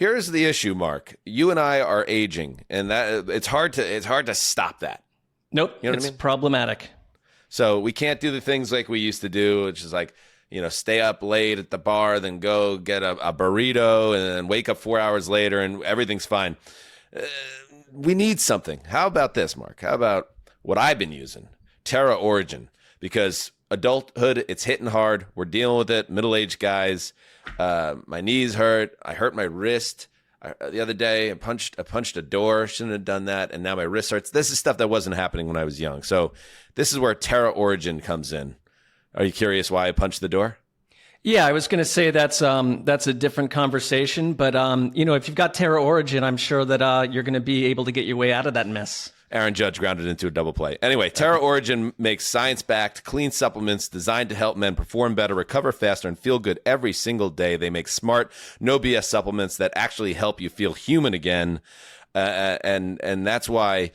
Here's the issue, Mark. You and I are aging, and that it's hard to stop that. Nope, you know it's what I mean? problematic. So we can't do the things like we used to do, which is like, stay up late at the bar, then go get a burrito, and then wake up 4 hours later, and everything's fine. We need something. How about this, Mark? How about what I've been using? Terra Origin. Because adulthood, it's hitting hard. We're dealing with it. Middle-aged guys. My knees hurt. I hurt my wrist the other day. I punched a door. Shouldn't have done that. And now my wrist hurts. This is stuff that wasn't happening when I was young. So this is where Terra Origin comes in. Are you curious why I punched the door? Yeah, I was going to say that's a different conversation, but if you've got Terra Origin, I'm sure that you're going to be able to get your way out of that mess. Aaron Judge grounded into a double play. Anyway, Terra Origin makes science-backed, clean supplements designed to help men perform better, recover faster, and feel good every single day. They make smart, no BS supplements that actually help you feel human again, and that's why.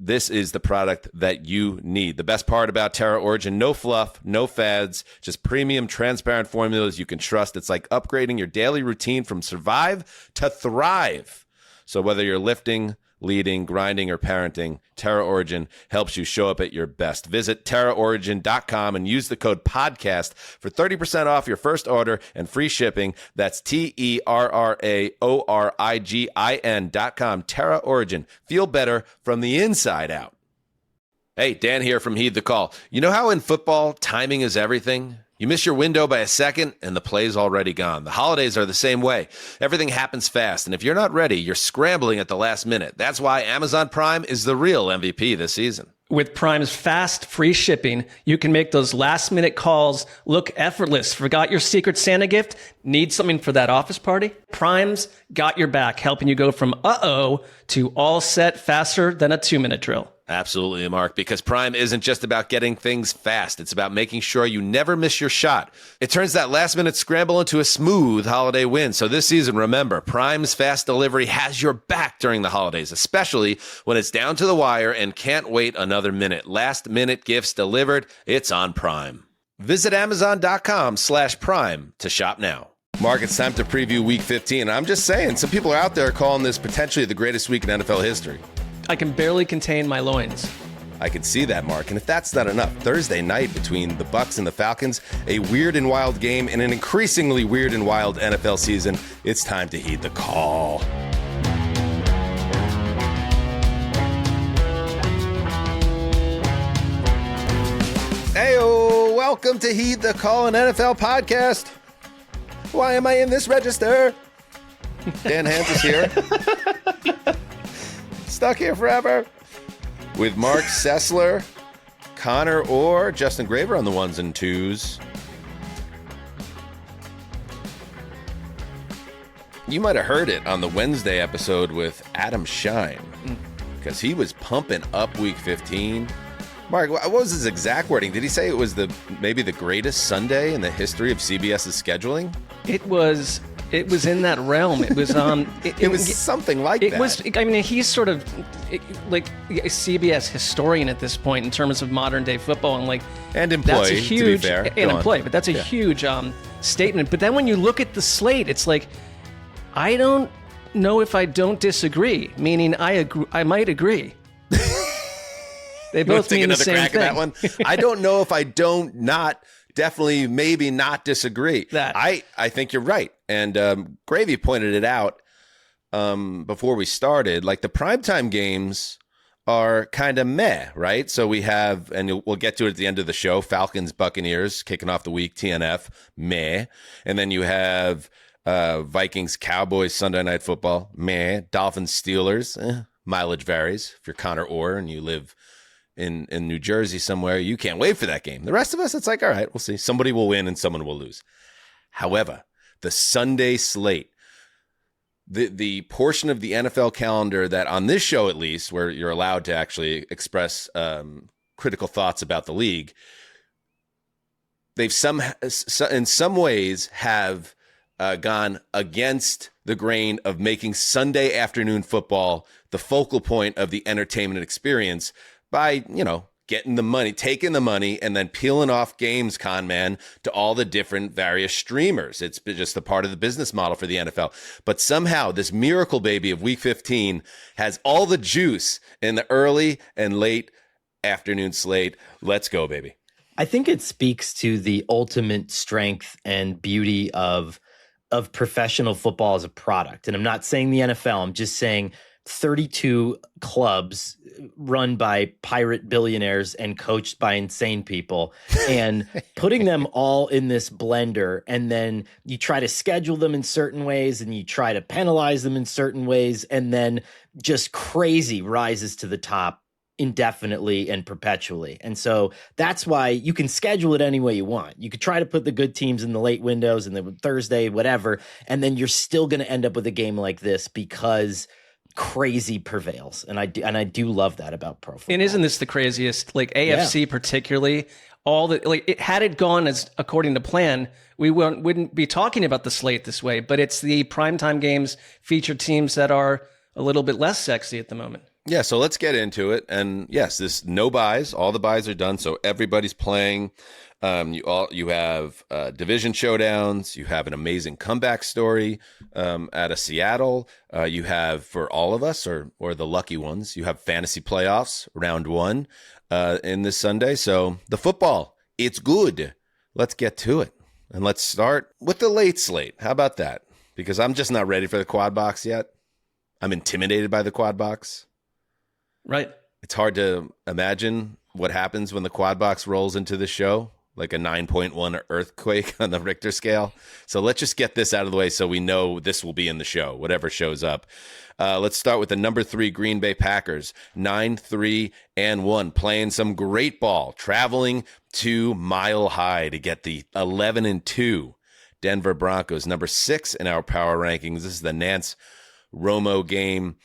This is the product that you need. The best part about Terra Origin, no fluff, no fads, just premium, transparent formulas you can trust. It's like upgrading your daily routine from survive to thrive. So whether you're lifting, leading, grinding, or parenting, Terra Origin helps you show up at your best. Visit TerraOrigin.com and use the code PODCAST for 30% off your first order and free shipping. That's TerraOrigin.com. Terra Origin. Feel better from the inside out. Hey, Dan here from Heed the Call. You know how in football, timing is everything? You miss your window by a second, and the play's already gone. The holidays are the same way. Everything happens fast, and if you're not ready, you're scrambling at the last minute. That's why Amazon Prime is the real MVP this season. With Prime's fast, free shipping, you can make those last-minute calls look effortless. Forgot your Secret Santa gift? Need something for that office party? Prime's got your back, helping you go from uh-oh to all set faster than a 2-minute drill. Absolutely, Mark, because Prime isn't just about getting things fast. It's about making sure you never miss your shot. It turns that last-minute scramble into a smooth holiday win. So this season, remember, Prime's fast delivery has your back during the holidays, especially when it's down to the wire and can't wait another minute. Last-minute gifts delivered, it's on Prime. Visit Amazon.com/Prime to shop now. Mark, it's time to preview Week 15. I'm just saying, some people are out there calling this potentially the greatest week in NFL history. I can barely contain my loins. I can see that, Mark. And if that's not enough, Thursday night between the Bucs and the Falcons, a weird and wild game in an increasingly weird and wild NFL season. It's time to heed the call. Heyo, welcome to Heed the Call, an NFL podcast. Why am I in this register? Dan Hanzus here. Stuck here forever. With Marc Sessler, Conor Orr, Justin Graver on the ones and twos. You might have heard it on the Wednesday episode with Adam Shine, because he was pumping up Week 15. Mark, what was his exact wording? Did he say it was maybe the greatest Sunday in the history of CBS's scheduling? It was in that realm. It was it was something like that. It was. I mean, he's sort of like a CBS historian at this point in terms of modern day football, and employee. That's a huge, to be fair. And employee, but that's a huge statement. But then when you look at the slate, it's like, I don't know if I don't disagree. Meaning, I might agree. They both mean the same thing. That one. I don't know if I don't not. Definitely, maybe not disagree. I think you're right. And Gravy pointed it out before we started. Like, the primetime games are kind of meh, right? So we have, and we'll get to it at the end of the show, Falcons, Buccaneers kicking off the week, TNF, meh. And then you have Vikings, Cowboys, Sunday Night Football, meh. Dolphins, Steelers, mileage varies. If you're Conor Orr and you live in New Jersey somewhere, you can't wait for that game. The rest of us, it's like, all right, we'll see. Somebody will win and someone will lose. However, the Sunday slate, the portion of the NFL calendar that on this show, at least, where you're allowed to actually express critical thoughts about the league, they've in some ways have gone against the grain of making Sunday afternoon football the focal point of the entertainment experience by, getting the money, taking the money, and then peeling off games, con man, to all the different various streamers. It's just a part of the business model for the NFL. But somehow this miracle baby of week 15 has all the juice in the early and late afternoon slate. Let's go, baby. I think it speaks to the ultimate strength and beauty of professional football as a product. And I'm not saying the NFL, I'm just saying 32 clubs run by pirate billionaires and coached by insane people, and putting them all in this blender. And then you try to schedule them in certain ways and you try to penalize them in certain ways. And then just crazy rises to the top indefinitely and perpetually. And so that's why you can schedule it any way you want. You could try to put the good teams in the late windows and then Thursday, whatever, and then you're still going to end up with a game like this because crazy prevails. And I do love that about pro football. And isn't this the craziest? Like AFC particularly, all the had it gone as according to plan, we wouldn't be talking about the slate this way. But it's the primetime games feature teams that are a little bit less sexy at the moment. Yeah, so let's get into it. And yes, this no buys, all the buys are done, so everybody's playing. You have division showdowns. You have an amazing comeback story out of Seattle. You have, for all of us or the lucky ones, you have fantasy playoffs round 1 in this Sunday. So the football, it's good. Let's get to it, and let's start with the late slate. How about that? Because I'm just not ready for the quad box yet. I'm intimidated by the quad box. Right. It's hard to imagine what happens when the quad box rolls into the show, like a 9.1 earthquake on the Richter scale. So let's just get this out of the way so we know this will be in the show, whatever shows up. Let's start with the number 3 Green Bay Packers, 9-3-1, playing some great ball, traveling to Mile High to get the 11-2 Denver Broncos, number 6 in our power rankings. This is the Nance Romo game.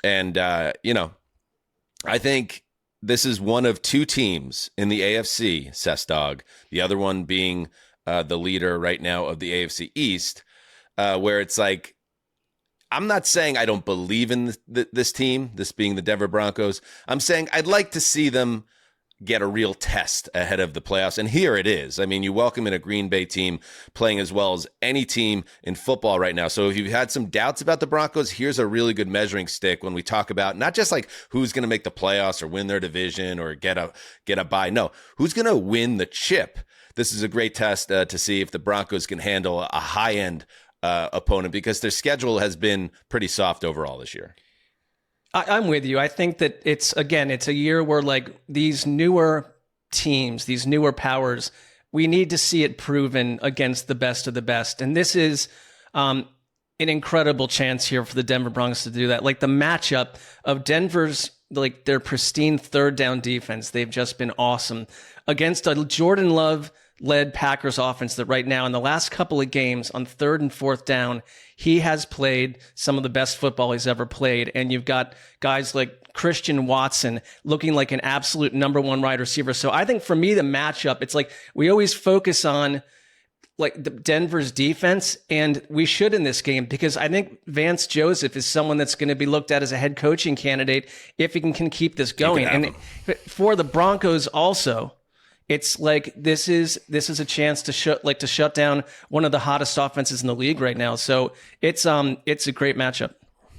And, I think this is one of 2 teams in the AFC, Sessdog, the other one being the leader right now of the AFC East, where it's like, I'm not saying I don't believe in this team, this being the Denver Broncos. I'm saying I'd like to see them get a real test ahead of the playoffs. And here it is. I mean, you welcome in a Green Bay team playing as well as any team in football right now. So if you've had some doubts about the Broncos, here's a really good measuring stick when we talk about not just like who's going to make the playoffs or win their division or get a bye. No, who's going to win the chip. This is a great test to see if the Broncos can handle a high-end opponent, because their schedule has been pretty soft overall this year. I'm with you. I think that it's a year where like these newer teams, these newer powers, we need to see it proven against the best of the best. And this is an incredible chance here for the Denver Broncos to do that. Like the matchup of Denver's, like their pristine third down defense, they've just been awesome against a Jordan Love led Packers offense that right now in the last couple of games on 3rd and 4th down, he has played some of the best football he's ever played. And you've got guys like Christian Watson looking like an absolute number 1 wide receiver. So I think for me, the matchup, it's like we always focus on like the Denver's defense, and we should in this game, because I think Vance Joseph is someone that's going to be looked at as a head coaching candidate if he can keep this going. And for the Broncos also, it's like this is a chance to shut down one of the hottest offenses in the league right now. So it's a great matchup.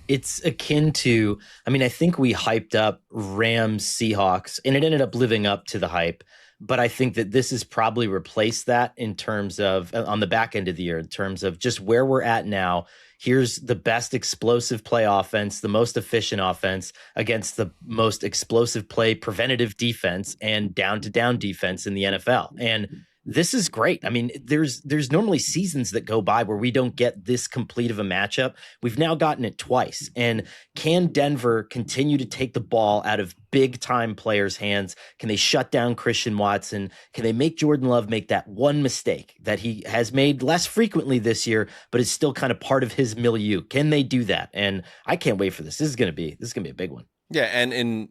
It's akin to, I think we hyped up Rams Seahawks, and it ended up living up to the hype. But I think that this has probably replaced that in terms of on the back end of the year, in terms of just where we're at now. Here's the best explosive play offense, the most efficient offense against the most explosive play preventative defense and down-to-down defense in the NFL. And this is great. There's normally seasons that go by where we don't get this complete of a matchup. We've now gotten it twice. And can Denver continue to take the ball out of big-time players' hands? Can they shut down Christian Watson? Can they make Jordan Love make that one mistake that he has made less frequently this year, but is still kind of part of his milieu? Can they do that? And I can't wait for this. This is going to be a big one. Yeah, and in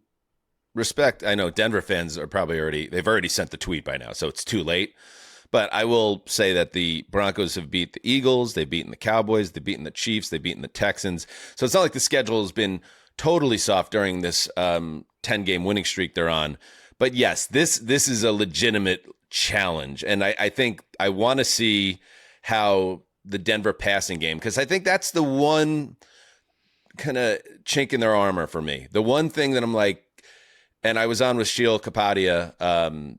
respect, I know Denver fans are they've already sent the tweet by now, so it's too late. But I will say that the Broncos have beat the Eagles, they've beaten the Cowboys, they've beaten the Chiefs, they've beaten the Texans. So it's not like the schedule has been totally soft during this 10-game winning streak they're on. But yes, this is a legitimate challenge. And I think I want to see how the Denver passing game, because I think that's the one kind of chink in their armor for me. The one thing that I'm like, and I was on with Sheil Kapadia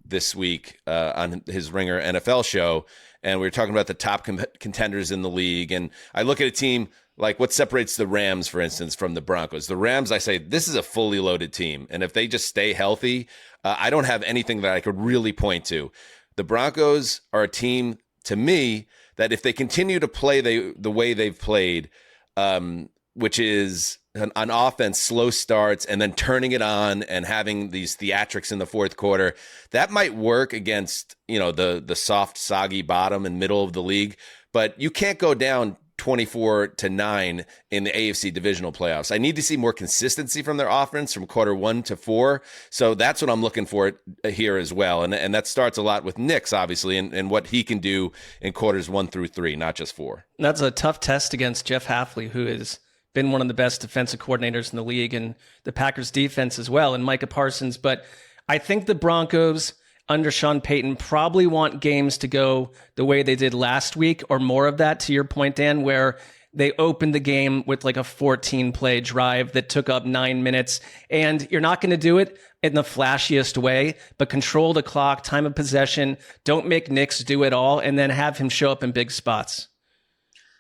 this week on his Ringer NFL show, and we were talking about the top contenders in the league. And I look at a team like what separates the Rams, for instance, from the Broncos. The Rams, I say, this is a fully loaded team. And if they just stay healthy, I don't have anything that I could really point to. The Broncos are a team, to me, that if they continue to play the way they've played, which is on offense, slow starts and then turning it on and having these theatrics in the fourth quarter, that might work against, the soft, soggy bottom and middle of the league. But you can't go down 24-9 in the AFC divisional playoffs. I need to see more consistency from their offense from quarter 1 to 4. So that's what I'm looking for here as well. And that starts a lot with Nix, obviously, and what he can do in quarters 1 through 3, not just 4. That's a tough test against Jeff Hafley, who has been one of the best defensive coordinators in the league, and the Packers defense as well, and Micah Parsons. But I think the Broncos under Sean Payton probably want games to go the way they did last week, or more of that, to your point, Dan, where they opened the game with like a 14-play drive that took up 9 minutes. And you're not going to do it in the flashiest way, but control the clock, time of possession, don't make Nix do it all, and then have him show up in big spots.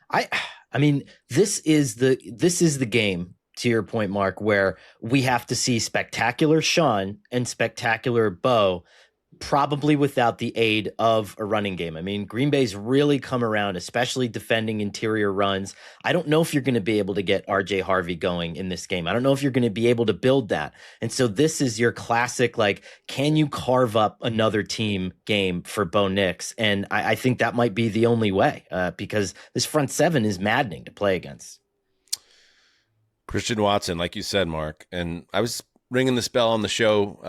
I mean, this is the game, to your point, Mark, where we have to see spectacular Sean and spectacular Bo, probably without the aid of a running game. I mean, Green Bay's really come around, especially defending interior runs. I don't know if you're going to be able to get RJ Harvey going in this game. I don't know if you're going to be able to build that. And so this is your classic, like, can you carve up another team game for Bo Nix? And I think that might be the only way, because this front seven is maddening to play against. Christian Watson, like you said, Mark, and I was ringing this bell on the show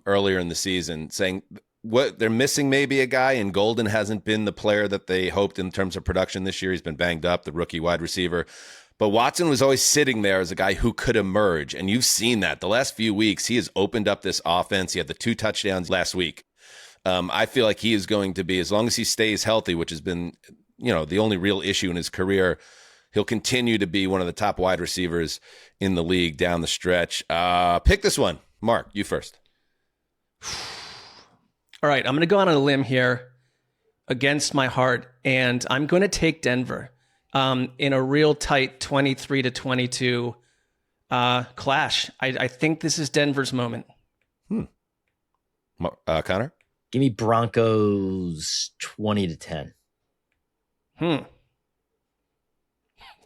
earlier in the season, saying what they're missing maybe a guy, and Golden hasn't been the player that they hoped in terms of production this year. He's been banged up, the rookie wide receiver. But Watson was always sitting there as a guy who could emerge, and you've seen that. The last few weeks, he has opened up this offense. He had the 2 touchdowns last week. I feel like he is going to be, as long as he stays healthy, which has been, the only real issue in his career, he'll continue to be one of the top wide receivers in the league down the stretch. Pick this one. Mark, you first. All right, I'm going to go on a limb here against my heart, and I'm going to take Denver in a real tight 23-22 clash. I think this is Denver's moment. Connor? Give me Broncos 20-10.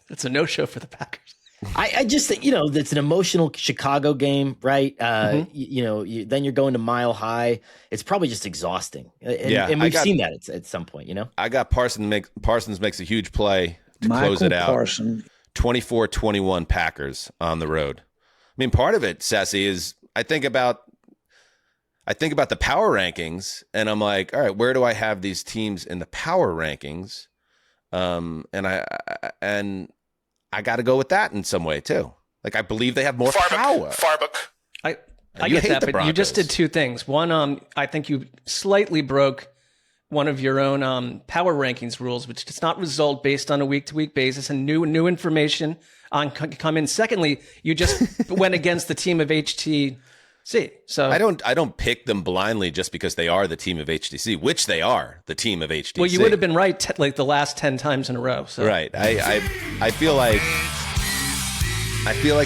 It's a no-show for the Packers. I just think, it's an emotional Chicago game, right? Then you're going to Mile High. It's probably just exhausting. And we've seen that at some point, I got Parsons makes a huge play to close it out. 24-21 Packers on the road. I mean, part of it, Sassy, is I think about the power rankings, and I'm like, all right, where do I have these teams in the power rankings? And I got to go with that in some way too. Like, I believe they have more power. I get that, but you just did 2 things. One, I think you slightly broke one of your own power rankings rules, which does not result based on a week-to-week basis, and new information come in. Secondly, you just went against the team of HTC. So I don't pick them blindly just because they are the team of HTC, which they are the team of HTC. Well, you would have been right like the last 10 times in a row. So. Right. I feel like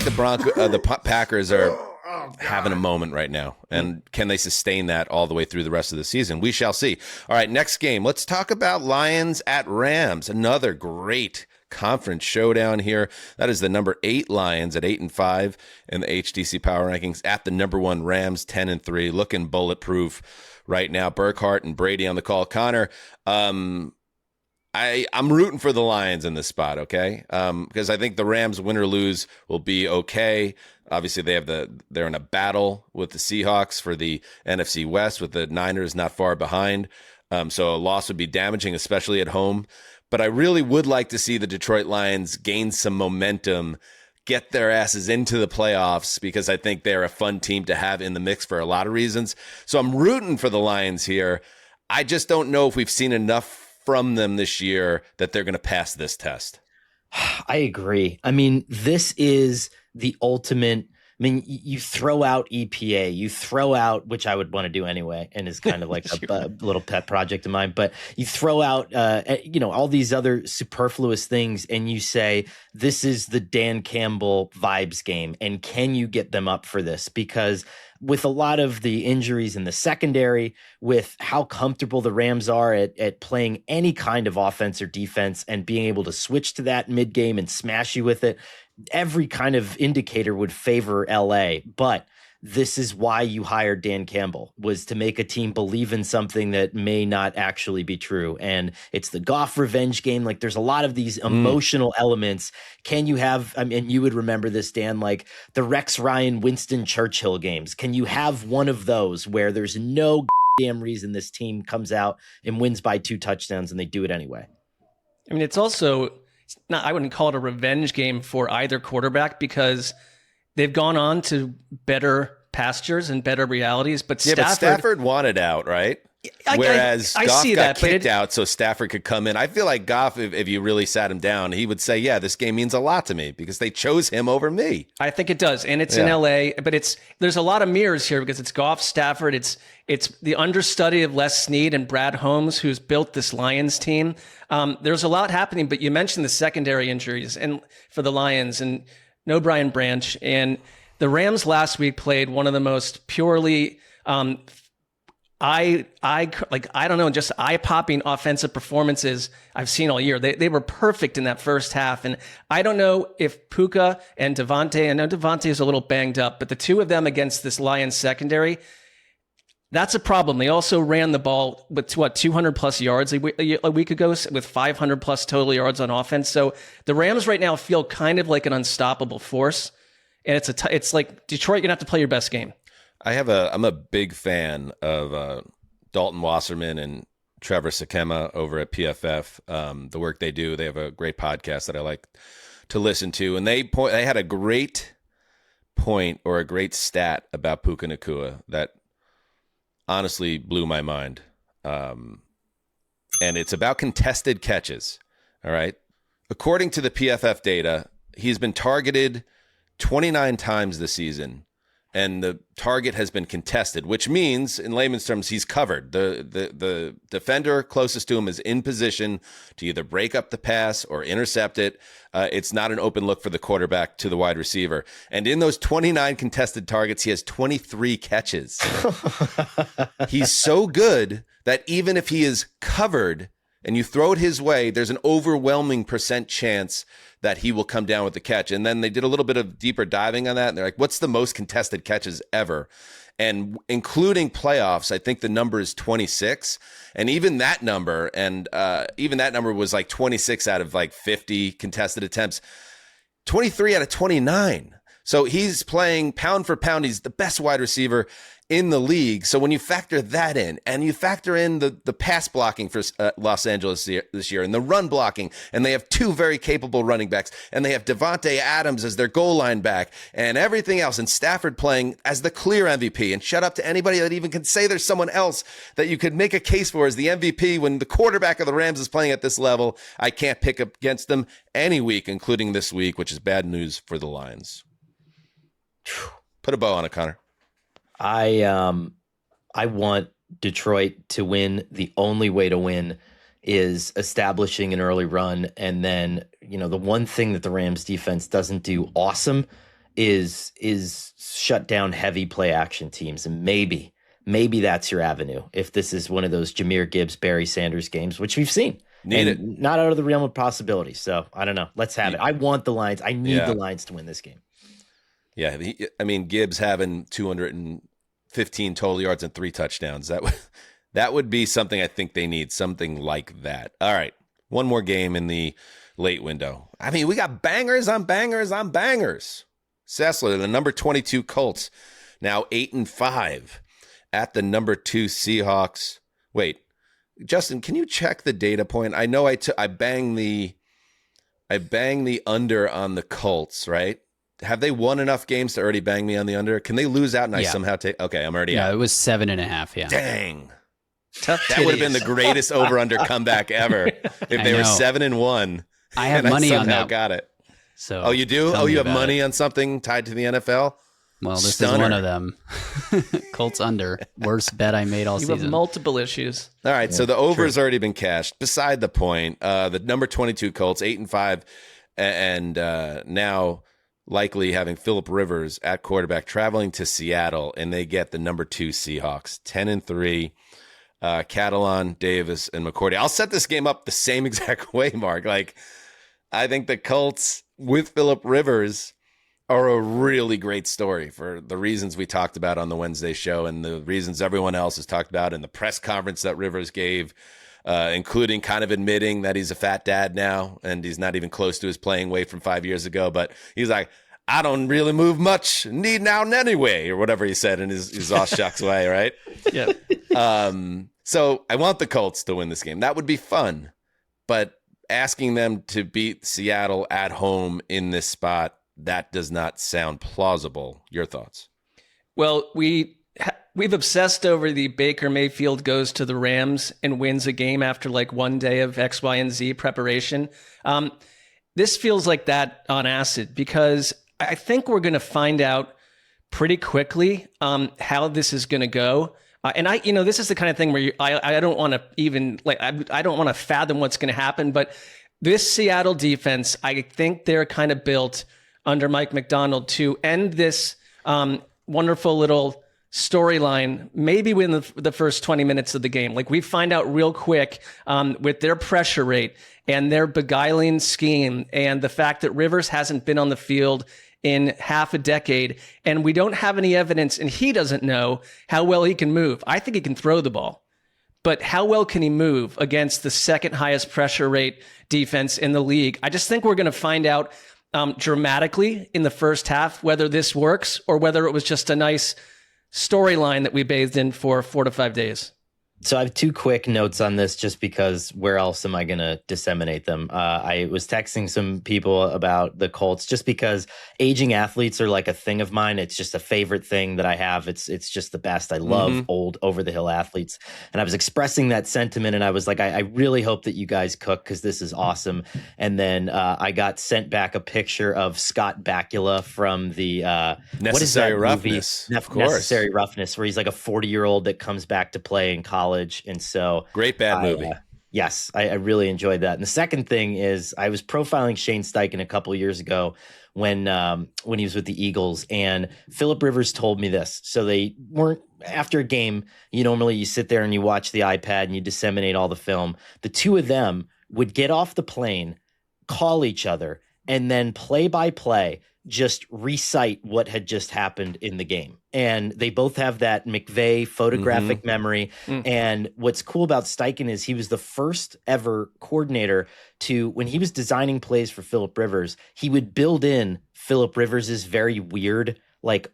the Packers are having a moment right now, and can they sustain that all the way through the rest of the season? We shall see. All right, next game. Let's talk about Lions at Rams. Another great conference showdown here. That is the number 8 Lions at 8-5 in the HTC power rankings at the number 1 Rams 10-3, looking bulletproof right now. Burkhardt and Brady on the call. Connor, I'm rooting for the Lions in this spot, okay? Because I think the Rams, win or lose, will be okay. Obviously, they're in a battle with the Seahawks for the NFC West, with the Niners not far behind. So a loss would be damaging, especially at home. But I really would like to see the Detroit Lions gain some momentum, get their asses into the playoffs because I think they're a fun team to have in the mix for a lot of reasons. So I'm rooting for the Lions here. I just don't know if we've seen enough from them this year that they're going to pass this test. I agree. I mean, this is the ultimate. I mean, you throw out EPA, you throw out, which I would want to do anyway, and is kind of like a little pet project of mine, but you throw out, all these other superfluous things, and you say, this is the Dan Campbell vibes game, and can you get them up for this? Because with a lot of the injuries in the secondary, with how comfortable the Rams are at playing any kind of offense or defense and being able to switch to that mid-game and smash you with it, every kind of indicator would favor LA. But this is why you hired Dan Campbell, was to make a team believe in something that may not actually be true. And it's the Goff revenge game. Like, there's a lot of these emotional elements. Can you have, I mean, you would remember this, Dan, like the Rex Ryan, Winston Churchill games. Can you have one of those where there's no damn reason this team comes out and wins by 2 touchdowns and they do it anyway? I mean, it's also not, I wouldn't call it a revenge game for either quarterback, because they've gone on to better pastures and better realities. But Stafford wanted out, right? Whereas Goff got kicked out so Stafford could come in. I feel like Goff, if you really sat him down, he would say, yeah, this game means a lot to me because they chose him over me. I think it does. And it's in LA, but there's a lot of mirrors here because it's Goff, Stafford. It's the understudy of Les Snead and Brad Holmes, who's built this Lions team. There's a lot happening, but you mentioned the secondary injuries and for the Lions, and no Brian Branch. And the Rams last week played one of the most purely just eye-popping offensive performances I've seen all year. They were perfect in that first half. And I don't know if Puka and Devontae, I know Devontae is a little banged up, but the two of them against this Lions secondary, that's a problem. They also ran the ball with 200 plus yards a week ago, with 500 plus total yards on offense. So the Rams right now feel kind of like an unstoppable force. And it's like Detroit, you're gonna have to play your best game. I'm a big fan of Dalton Wasserman and Trevor Sakema over at PFF. The work they do, they have a great podcast that I like to listen to, and they had a great point or a great stat about Puka Nacua that honestly blew my mind. And it's about contested catches. All right. According to the PFF data, he's been targeted 29 times this season, and the target has been contested, which means, in layman's terms, he's covered. The defender closest to him is in position to either break up the pass or intercept it. It's not an open look for the quarterback to the wide receiver. And in those 29 contested targets, he has 23 catches. He's so good that even if he is covered and you throw it his way, there's an overwhelming % chance that he will come down with the catch. And then they did a little bit of deeper diving on that. And they're like, what's the most contested catches ever? And including playoffs, I think the number is 26. And even that number, was like 26 out of like 50 contested attempts, 23 out of 29. So he's playing pound for pound. He's the best wide receiver in the league. So when you factor that in, and you factor in the pass blocking for Los Angeles this year, and the run blocking, and they have 2 very capable running backs, and they have Devontae Adams as their goal line back, and everything else, and Stafford playing as the clear MVP, and shut up to anybody that even can say there's someone else that you could make a case for as the MVP when the quarterback of the Rams is playing at this level. I can't pick up against them any week, including this week, which is bad news for the Lions. Put a bow on it, Connor. I want Detroit to win. The only way to win is establishing an early run. And then, the one thing that the Rams defense doesn't do awesome is shut down heavy play action teams. And maybe that's your avenue. If this is one of those Jahmyr Gibbs, Barry Sanders games, which we've seen. Not out of the realm of possibility. So I don't know. Let's have it. I want the Lions. I need the Lions to win this game. Yeah. Gibbs having 215 total yards and 3 touchdowns. That would be something I think they need, something like that. All right. One more game in the late window. We got bangers on bangers on bangers. Sessler, the number 22 Colts, now 8-5 at the number 2 Seahawks. Wait, Justin, can you check the data point? I know I banged the under on the Colts, right? have they won enough games to already bang me on the under? Can they lose out and I somehow take? Okay, I'm already out. Yeah, it was 7.5. Yeah. Dang. Tough That would have been the greatest over/under comeback ever if they were 7-1. I have and money I on that. Got it. So you do? You have money on something tied to the NFL? Well, this is one of them. Colts under. Worst bet I made all season. You have multiple issues. All right, so the over has already been cashed. Beside the point, the number 22 Colts, 8-5, and now likely having Phillip Rivers at quarterback, traveling to Seattle, and they get the number 2 Seahawks, 10-3. Catalan, Davis, and McCourty. I'll set this game up the same exact way, Mark. Like, I think the Colts with Phillip Rivers are a really great story for the reasons we talked about on the Wednesday show and the reasons everyone else has talked about in the press conference that Rivers gave, including kind of admitting that he's a fat dad now and he's not even close to his playing weight from 5 years ago. But he's like, I don't really move much, need now anyway, or whatever he said in his aw shucks way, right? Yeah. So I want the Colts to win this game. That would be fun. But asking them to beat Seattle at home in this spot, that does not sound plausible. Your thoughts? Well, we've obsessed over the Baker Mayfield goes to the Rams and wins a game after like one day of X, Y, and Z preparation. This feels like that on acid because I think we're going to find out pretty quickly how this is going to go. And this is the kind of thing where I don't want to even I don't want to fathom what's going to happen. But this Seattle defense, I think they're kind of built under Mike Macdonald to end this wonderful little storyline, maybe within the first 20 minutes of the game. Like we find out real quick with their pressure rate and their beguiling scheme and the fact that Rivers hasn't been on the field in half a decade, and we don't have any evidence, and he doesn't know how well he can move. I think he can throw the ball, but how well can he move against the second highest pressure rate defense in the league? I just think we're going to find out dramatically in the first half whether this works or whether it was just a nice storyline that we bathed in for 4 to 5 days. So I have 2 quick notes on this just because where else am I going to disseminate them? I was texting some people about the Colts just because aging athletes are like a thing of mine. It's just a favorite thing that I have. It's just the best. I love old over-the-hill athletes. And I was expressing that sentiment and I was like, I really hope that you guys cook because this is awesome. And then I got sent back a picture of Scott Bakula from the Necessary Roughness. Of course. Necessary Roughness, where he's like a 40-year-old that comes back to play in college. And so great bad movie. Yes, I really enjoyed that. And the second thing is I was profiling Shane Steichen a couple of years ago when he was with the Eagles, and Phillip Rivers told me this. So they weren't after a game. Normally you sit there and you watch the iPad and you disseminate all the film. The two of them would get off the plane, call each other, and then play by play just recite what had just happened in the game. And they both have that McVay photographic memory. And what's cool about Steichen is he was the first ever coordinator to, when he was designing plays for Phillip Rivers, he would build in Phillip Rivers's very weird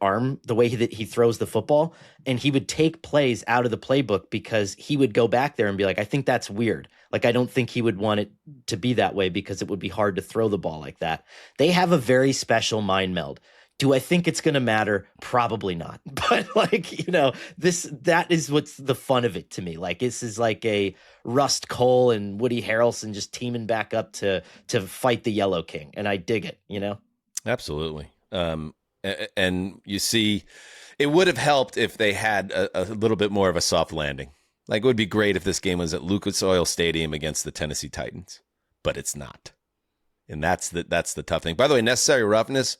arm, the way that he throws the football. And he would take plays out of the playbook because he would go back there and be like, I think that's weird. I don't think he would want it to be that way because it would be hard to throw the ball like that. They have a very special mind meld. Do I think it's going to matter? Probably not. But that is what's the fun of it to me. This is like a Rust Cole and Woody Harrelson just teaming back up to fight the Yellow King. And I dig it, Absolutely. And you see, it would have helped if they had a little bit more of a soft landing. It would be great if this game was at Lucas Oil Stadium against the Tennessee Titans, but it's not. And that's the tough thing. By the way, Necessary Roughness,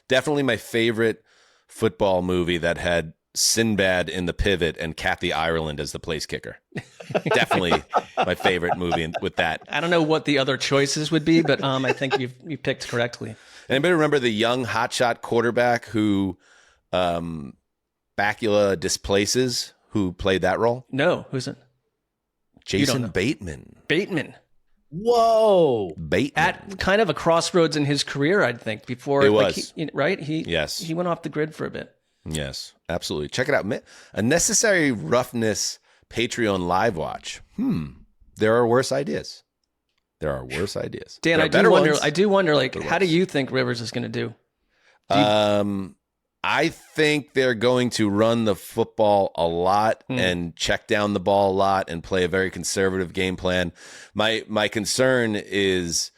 definitely my favorite football movie that had Sinbad in the pivot and Kathy Ireland as the place kicker. Definitely my favorite movie with that. I don't know what the other choices would be, but I think you picked correctly. Anybody remember the young hotshot quarterback who Bakula displaces? Who played that role? No, who's it? Jason Bateman. Bateman. Whoa. Bateman. At kind of a crossroads in his career, I think, before it was. Right? Yes. He went off the grid for a bit. Yes, absolutely. Check it out. A Necessary Roughness Patreon live watch. There are worse ideas. Dan, I do wonder, how do you think Rivers is going to do? I think they're going to run the football a lot and check down the ball a lot and play a very conservative game plan. My concern is,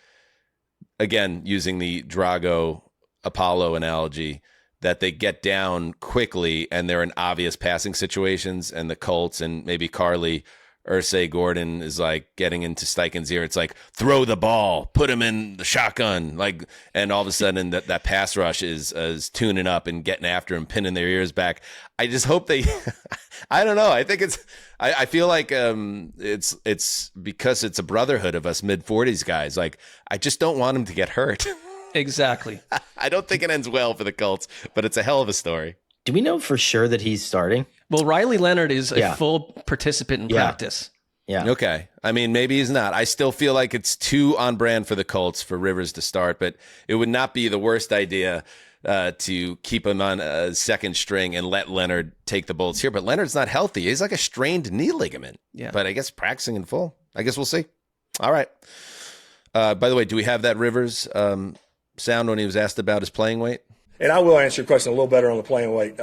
again, using the Drago Apollo analogy, that they get down quickly and they're in obvious passing situations, and the Colts and maybe Carly Ursay Gordon is like getting into Steichen's ear. It's like, throw the ball, put him in the shotgun, like, and all of a sudden that pass rush is tuning up and getting after him, pinning their ears back. I just hope they, I don't know. I think I feel like it's because it's a brotherhood of us mid-40s guys. Like, I just don't want him to get hurt. Exactly. I don't think it ends well for the Colts, but it's a hell of a story. Do we know for sure that he's starting? Well, Riley Leonard is a full participant in practice. Yeah. Okay. I mean, maybe he's not. I still feel like it's too on brand for the Colts for Rivers to start, but it would not be the worst idea to keep him on a second string and let Leonard take the bullets here. But Leonard's not healthy. He's like a strained knee ligament. Yeah. But I guess practicing in full. I guess we'll see. All right. By the way, do we have that Rivers sound when he was asked about his playing weight? And I will answer your question a little better on the playing weight,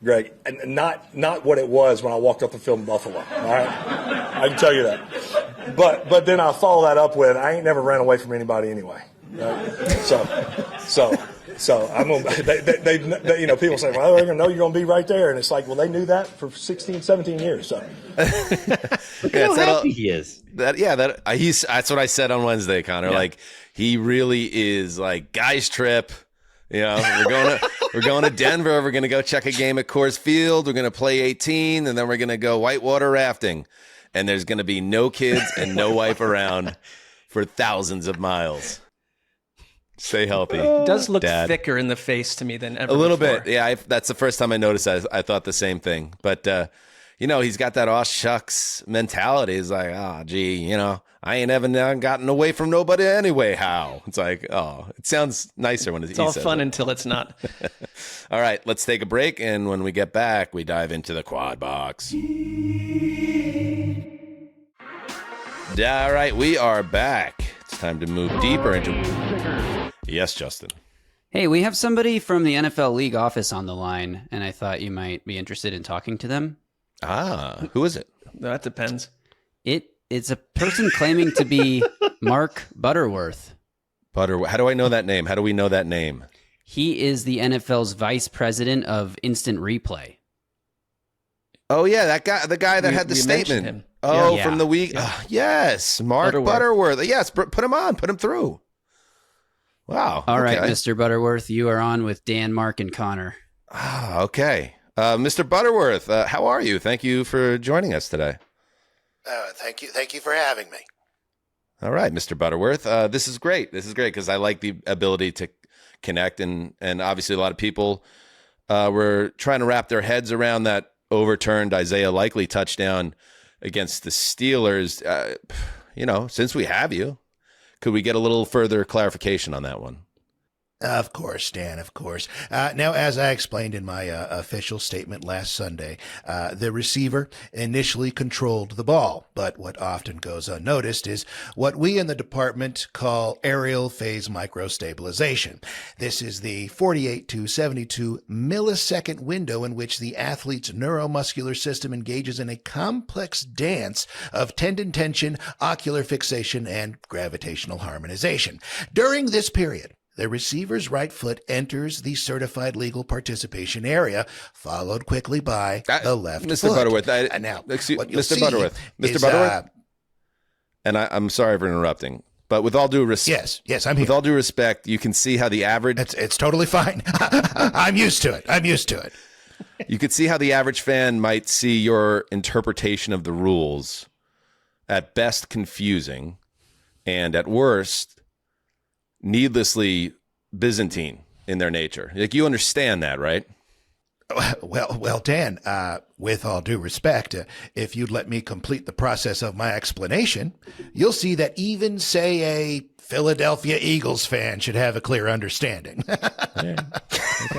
Greg, and not what it was when I walked up the field in Buffalo. All right, I can tell you that. But then I'll follow that up with, I ain't never ran away from anybody anyway. Right? So I'm gonna. They you know, people say, well, they're gonna know you're gonna be right there, and it's like, well, they knew that for 16, 17 years. So look how happy he is. That's what I said on Wednesday, Connor. Yeah. Like, he really is like, guys trip. You know, we're going to Denver. We're going to go check a game at Coors Field. We're going to play 18, and then we're going to go whitewater rafting. And there's going to be no kids and no wife around for thousands of miles. Stay healthy. It does look thicker in the face to me than ever a little before. bit. Yeah, that's the first time I noticed that. I thought the same thing. But, you know, he's got that aw shucks mentality. He's like, gee, you know, I ain't ever gotten away from nobody anyway. How? It's like, oh, it sounds nicer when it's all fun until it's not. All right, let's take a break. And when we get back, we dive into the quad box. All right, we are back. It's time to move deeper into. Yes, Justin. Hey, we have somebody from the NFL League office on the line, and I thought you might be interested in talking to them. Who is it? That depends. It's a person claiming to be Mark Butterworth. How do I know that name? How do we know that name? He is the NFL's vice president of instant replay. Oh, yeah, that guy, the guy that had the statement. Oh, yeah. From the week. Yeah. Yes, Mark Butterworth. Yes, put him on. Put him through. Wow. All right, Mr. Butterworth, you are on with Dan, Mark, and Connor. Okay. Mr. Butterworth, how are you? Thank you for joining us today. Thank you for having me. All right, Mr. Butterworth. This is great. This is great because I like the ability to connect, and obviously a lot of people were trying to wrap their heads around that overturned Isaiah Likely touchdown against the Steelers. You know, since we have you, could we get a little further clarification on that one? Of course, Dan, of course. Now, as I explained in my official statement last Sunday, the receiver initially controlled the ball, but what often goes unnoticed is what we in the department call aerial phase microstabilization. This is the 48 to 72 millisecond window in which the athlete's neuromuscular system engages in a complex dance of tendon tension, ocular fixation, and gravitational harmonization. During this period, the receiver's right foot enters the certified legal participation area, followed quickly by the left Mr. foot. Butterworth, Mr. Butterworth, and I'm sorry for interrupting, but with all due respect, yes, I'm here. With all due respect, you can see how the average. It's totally fine. I'm used to it. You could see how the average fan might see your interpretation of the rules, at best confusing, and at worst needlessly Byzantine in their nature. Like, you understand that, right? Well, Dan, with all due respect, if you'd let me complete the process of my explanation, you'll see that even, say, a Philadelphia Eagles fan should have a clear understanding. Okay,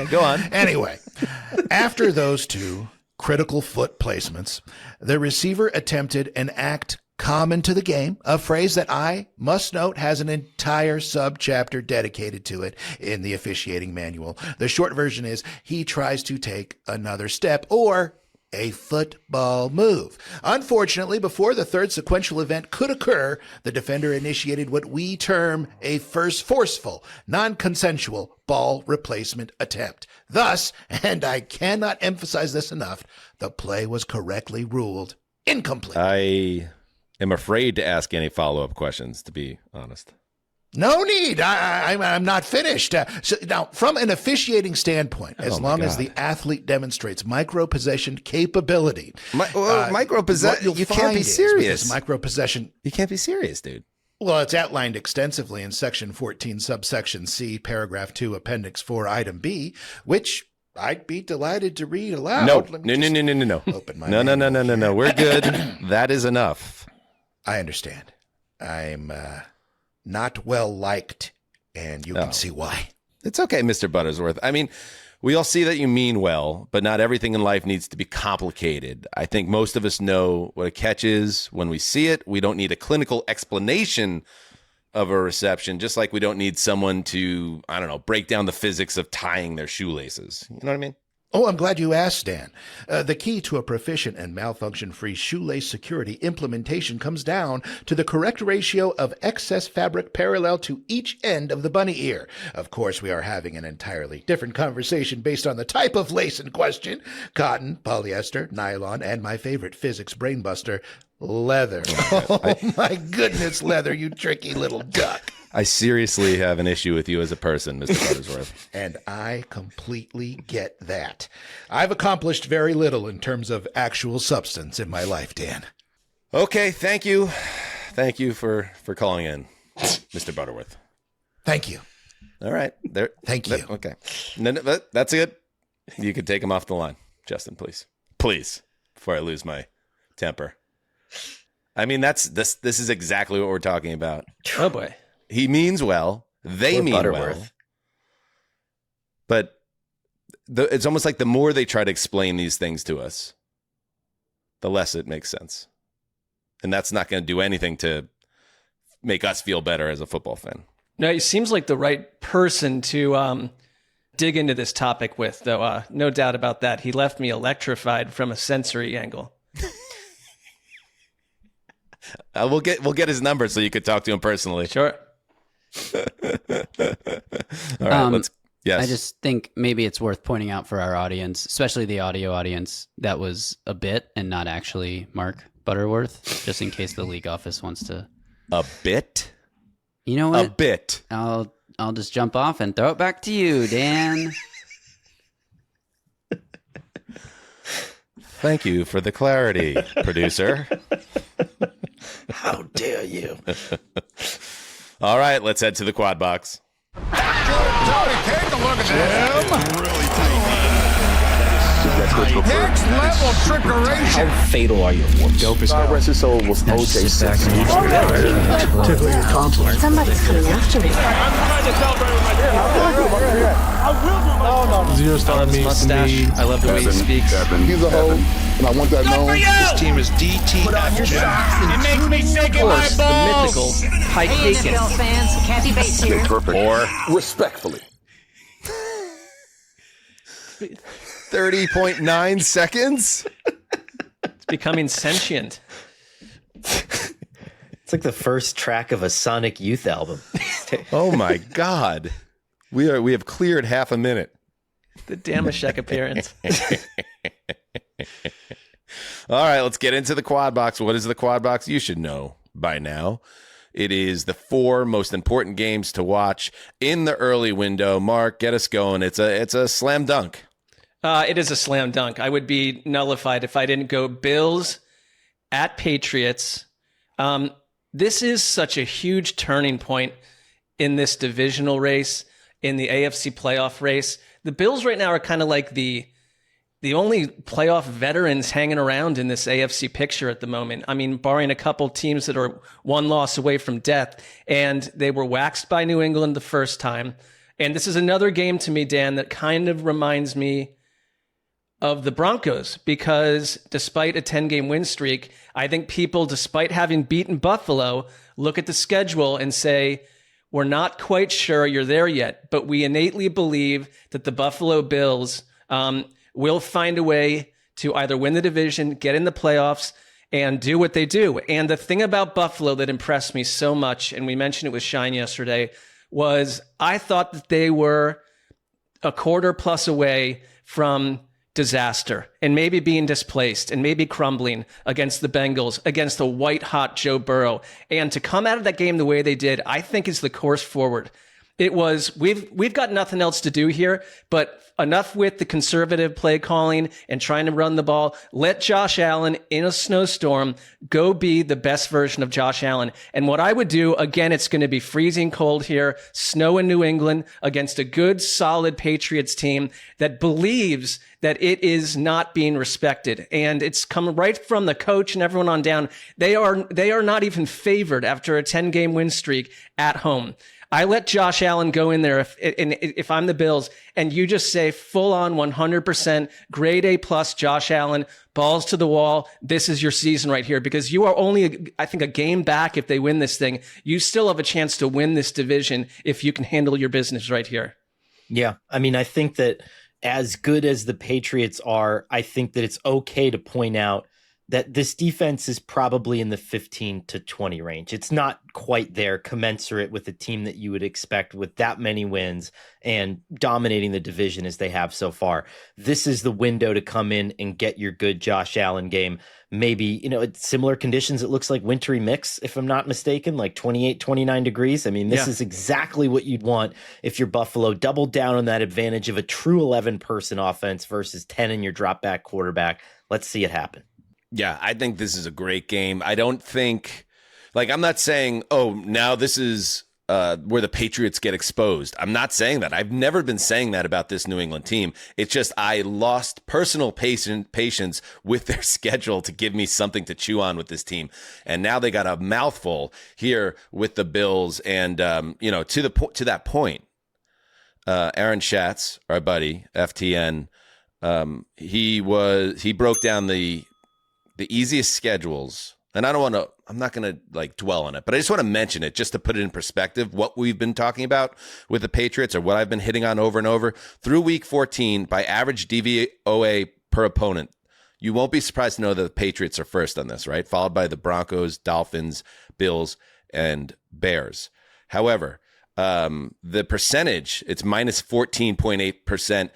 go on. Anyway, after those two critical foot placements, the receiver attempted an act common to the game, a phrase that I must note has an entire subchapter dedicated to it in the officiating manual. The short version is he tries to take another step, or a football move. Unfortunately, before the third sequential event could occur, the defender initiated what we term a first forceful, non-consensual ball replacement attempt. Thus, and I cannot emphasize this enough, the play was correctly ruled incomplete. I am afraid to ask any follow-up questions, to be honest. No need. I'm not finished. Now, from an officiating standpoint, as long as the athlete demonstrates micro-possession capability. Micro-possession? You can't be serious. Micro-possession. You can't be serious, dude. Well, it's outlined extensively in Section 14, Subsection C, Paragraph 2, Appendix 4, Item B, which I'd be delighted to read aloud. No. Open my No. We're good. That is enough. I understand. I'm not well liked, and you can see why. It's okay, Mr. Butterworth. I mean, we all see that you mean well, but not everything in life needs to be complicated. I think most of us know what a catch is when we see it. We don't need a clinical explanation of a reception, just like we don't need someone to, I don't know, break down the physics of tying their shoelaces. You know what I mean? Oh, I'm glad you asked, Dan. The key to a proficient and malfunction-free shoelace security implementation comes down to the correct ratio of excess fabric parallel to each end of the bunny ear. Of course, we are having an entirely different conversation based on the type of lace in question: cotton, polyester, nylon, and my favorite physics brainbuster, leather. Oh, my goodness, leather, you tricky little duck. I seriously have an issue with you as a person, Mr. Butterworth. And I completely get that. I've accomplished very little in terms of actual substance in my life, Dan. Okay, thank you. Thank you for calling in, Mr. Butterworth. Thank you. All right. Thank you. Okay. No, that's it. You can take him off the line. Justin, please. Please, before I lose my temper. I mean, this is exactly what we're talking about. Oh, boy. He means well. They mean well. But it's almost like the more they try to explain these things to us, the less it makes sense. And that's not going to do anything to make us feel better as a football fan. No, he seems like the right person to dig into this topic with, though. No doubt about that. He left me electrified from a sensory angle. We'll get his number so you could talk to him personally. Sure. All right, yes. I just think maybe it's worth pointing out for our audience, especially the audio audience, that was a bit and not actually Mark Butterworth, just in case the league office wants to. A bit? You know what? A bit. I'll just jump off and throw it back to you, Dan. Thank you for the clarity, producer. How dare you? All right, let's head to the quad box. Take a look at that. Really next level trickeration. How fatal are your warps? Dope as hell. Rest his soul was OJ Simpson. Tickle your tonsils. Somebody's coming after me. I'm trying to celebrate with my dad. I will do my Zero star means mustache. to me. I love the way he speaks. He's a hoe, and I want that known. This team is DTF. It makes me sick in my The balls. mythical Pike Haken. NFL fans, Kathy Bates here. Perfect. Or Respectfully. 30.9 seconds? It's becoming sentient. It's like the first track of a Sonic Youth album. Oh my God. We have cleared half a minute. The Damashek appearance. All right, let's get into the quad box. What is the quad box? You should know by now. It is the 4 most important games to watch in the early window. Mark, get us going. It's a slam dunk. It is a slam dunk. I would be nullified if I didn't go Bills at Patriots. This is such a huge turning point in this divisional race, in the AFC playoff race. The Bills right now are kind of like the only playoff veterans hanging around in this AFC picture at the moment. I mean, barring a couple teams that are one loss away from death, and they were waxed by New England the first time. And this is another game to me, Dan, that kind of reminds me of the Broncos, because despite a 10-game win streak, I think people, despite having beaten Buffalo, look at the schedule and say, we're not quite sure you're there yet, but we innately believe that the Buffalo Bills will find a way to either win the division, get in the playoffs, and do what they do. And the thing about Buffalo that impressed me so much, and we mentioned it with Shine yesterday, was I thought that they were a quarter plus away from disaster and maybe being displaced and maybe crumbling against the Bengals, against a white-hot Joe Burrow. And to come out of that game the way they did, I think is the course forward. It was, we've got nothing else to do here, but enough with the conservative play calling and trying to run the ball. Let Josh Allen in a snowstorm go be the best version of Josh Allen. And what I would do, again, it's going to be freezing cold here, snow in New England against a good, solid Patriots team that believes that it is not being respected. And it's come right from the coach and everyone on down. They are not even favored after a 10-game win streak at home. I let Josh Allen go in there if I'm the Bills, and you just say full on 100% grade A plus Josh Allen, balls to the wall. This is your season right here, because you are only, I think, a game back if they win this thing. You still have a chance to win this division if you can handle your business right here. Yeah. I mean, I think that as good as the Patriots are, I think that it's okay to point out that this defense is probably in the 15 to 20 range. It's not quite there, commensurate with a team that you would expect with that many wins and dominating the division as they have so far. This is the window to come in and get your good Josh Allen game. Maybe, it's similar conditions. It looks like wintry mix, if I'm not mistaken, like 28, 29 degrees. I mean, this is exactly what you'd want if you're Buffalo. Double down on that advantage of a true 11-person offense versus 10 in your drop back quarterback. Let's see it happen. Yeah, I think this is a great game. I don't think, I'm not saying, now this is where the Patriots get exposed. I'm not saying that. I've never been saying that about this New England team. It's just I lost personal patience with their schedule to give me something to chew on with this team. And now they got a mouthful here with the Bills. And, to that point, Aaron Schatz, our buddy, FTN, he broke down the easiest schedules, and I'm not going to dwell on it, but I just want to mention it just to put it in perspective, what we've been talking about with the Patriots, or what I've been hitting on over and over. Through week 14, by average DVOA per opponent, you won't be surprised to know that the Patriots are first on this, right? Followed by the Broncos, Dolphins, Bills, and Bears. However, the percentage, it's minus 14.8%.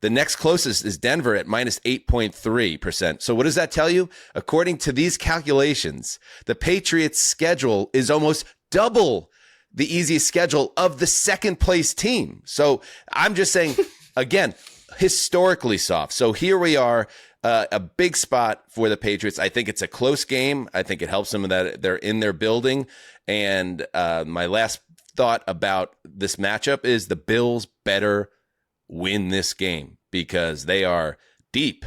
The next closest is Denver at minus 8.3%. So what does that tell you? According to these calculations, the Patriots' schedule is almost double the easiest schedule of the second place team. So I'm just saying, again, historically soft. So here we are, a big spot for the Patriots. I think it's a close game. I think it helps them that they're in their building. And my last thought about this matchup is the Bills better win this game, because they are deep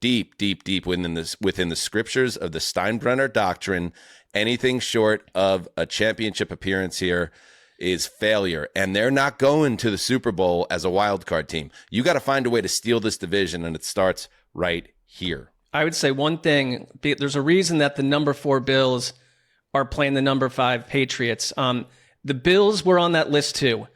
within the scriptures of the Steinbrenner doctrine. Anything short of a championship appearance here is failure, and they're not going to the Super Bowl as a wild card team. You got to find a way to steal this division, and it starts right here. I would say one thing, there's a reason that the number 4 Bills are playing the number 5 Patriots. The Bills were on that list too.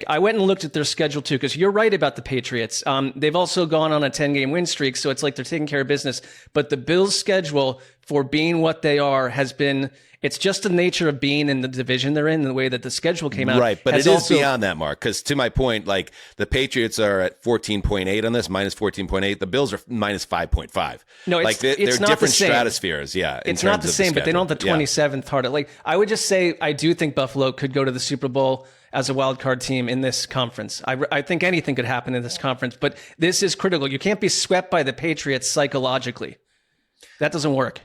I went and looked at their schedule too, because you're right about the Patriots. They've also gone on a 10-game win streak, so it's like they're taking care of business. But the Bills' schedule, for being what they are, has been, it's just the nature of being in the division they're in, the way that the schedule came out. Right, but it is beyond that, Mark, because to my point, the Patriots are at 14.8 on this, minus 14.8. The Bills are minus 5.5. No, they're not different the same. Stratospheres, yeah. It's not the same, but they don't have the 27th hard. I would just say I do think Buffalo could go to the Super Bowl as a wild card team in this conference. I think anything could happen in this conference, but this is critical. You can't be swept by the Patriots psychologically. That doesn't work.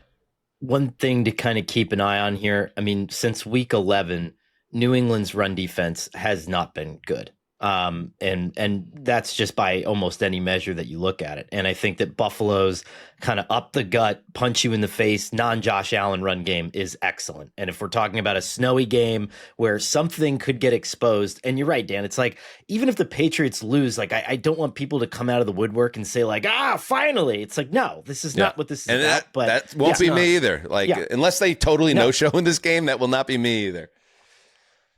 One thing to kind of keep an eye on here, I mean, since week 11, New England's run defense has not been good. And that's just by almost any measure that you look at it. And I think that Buffalo's kind of up the gut, punch you in the face, non-Josh Allen run game is excellent. And if we're talking about a snowy game where something could get exposed, and you're right, Dan, it's like, even if the Patriots lose, like I don't want people to come out of the woodwork and say like, finally. It's like, no, this is not what this is and about. But that won't be me either. Like, unless they totally no-show in this game, that will not be me either.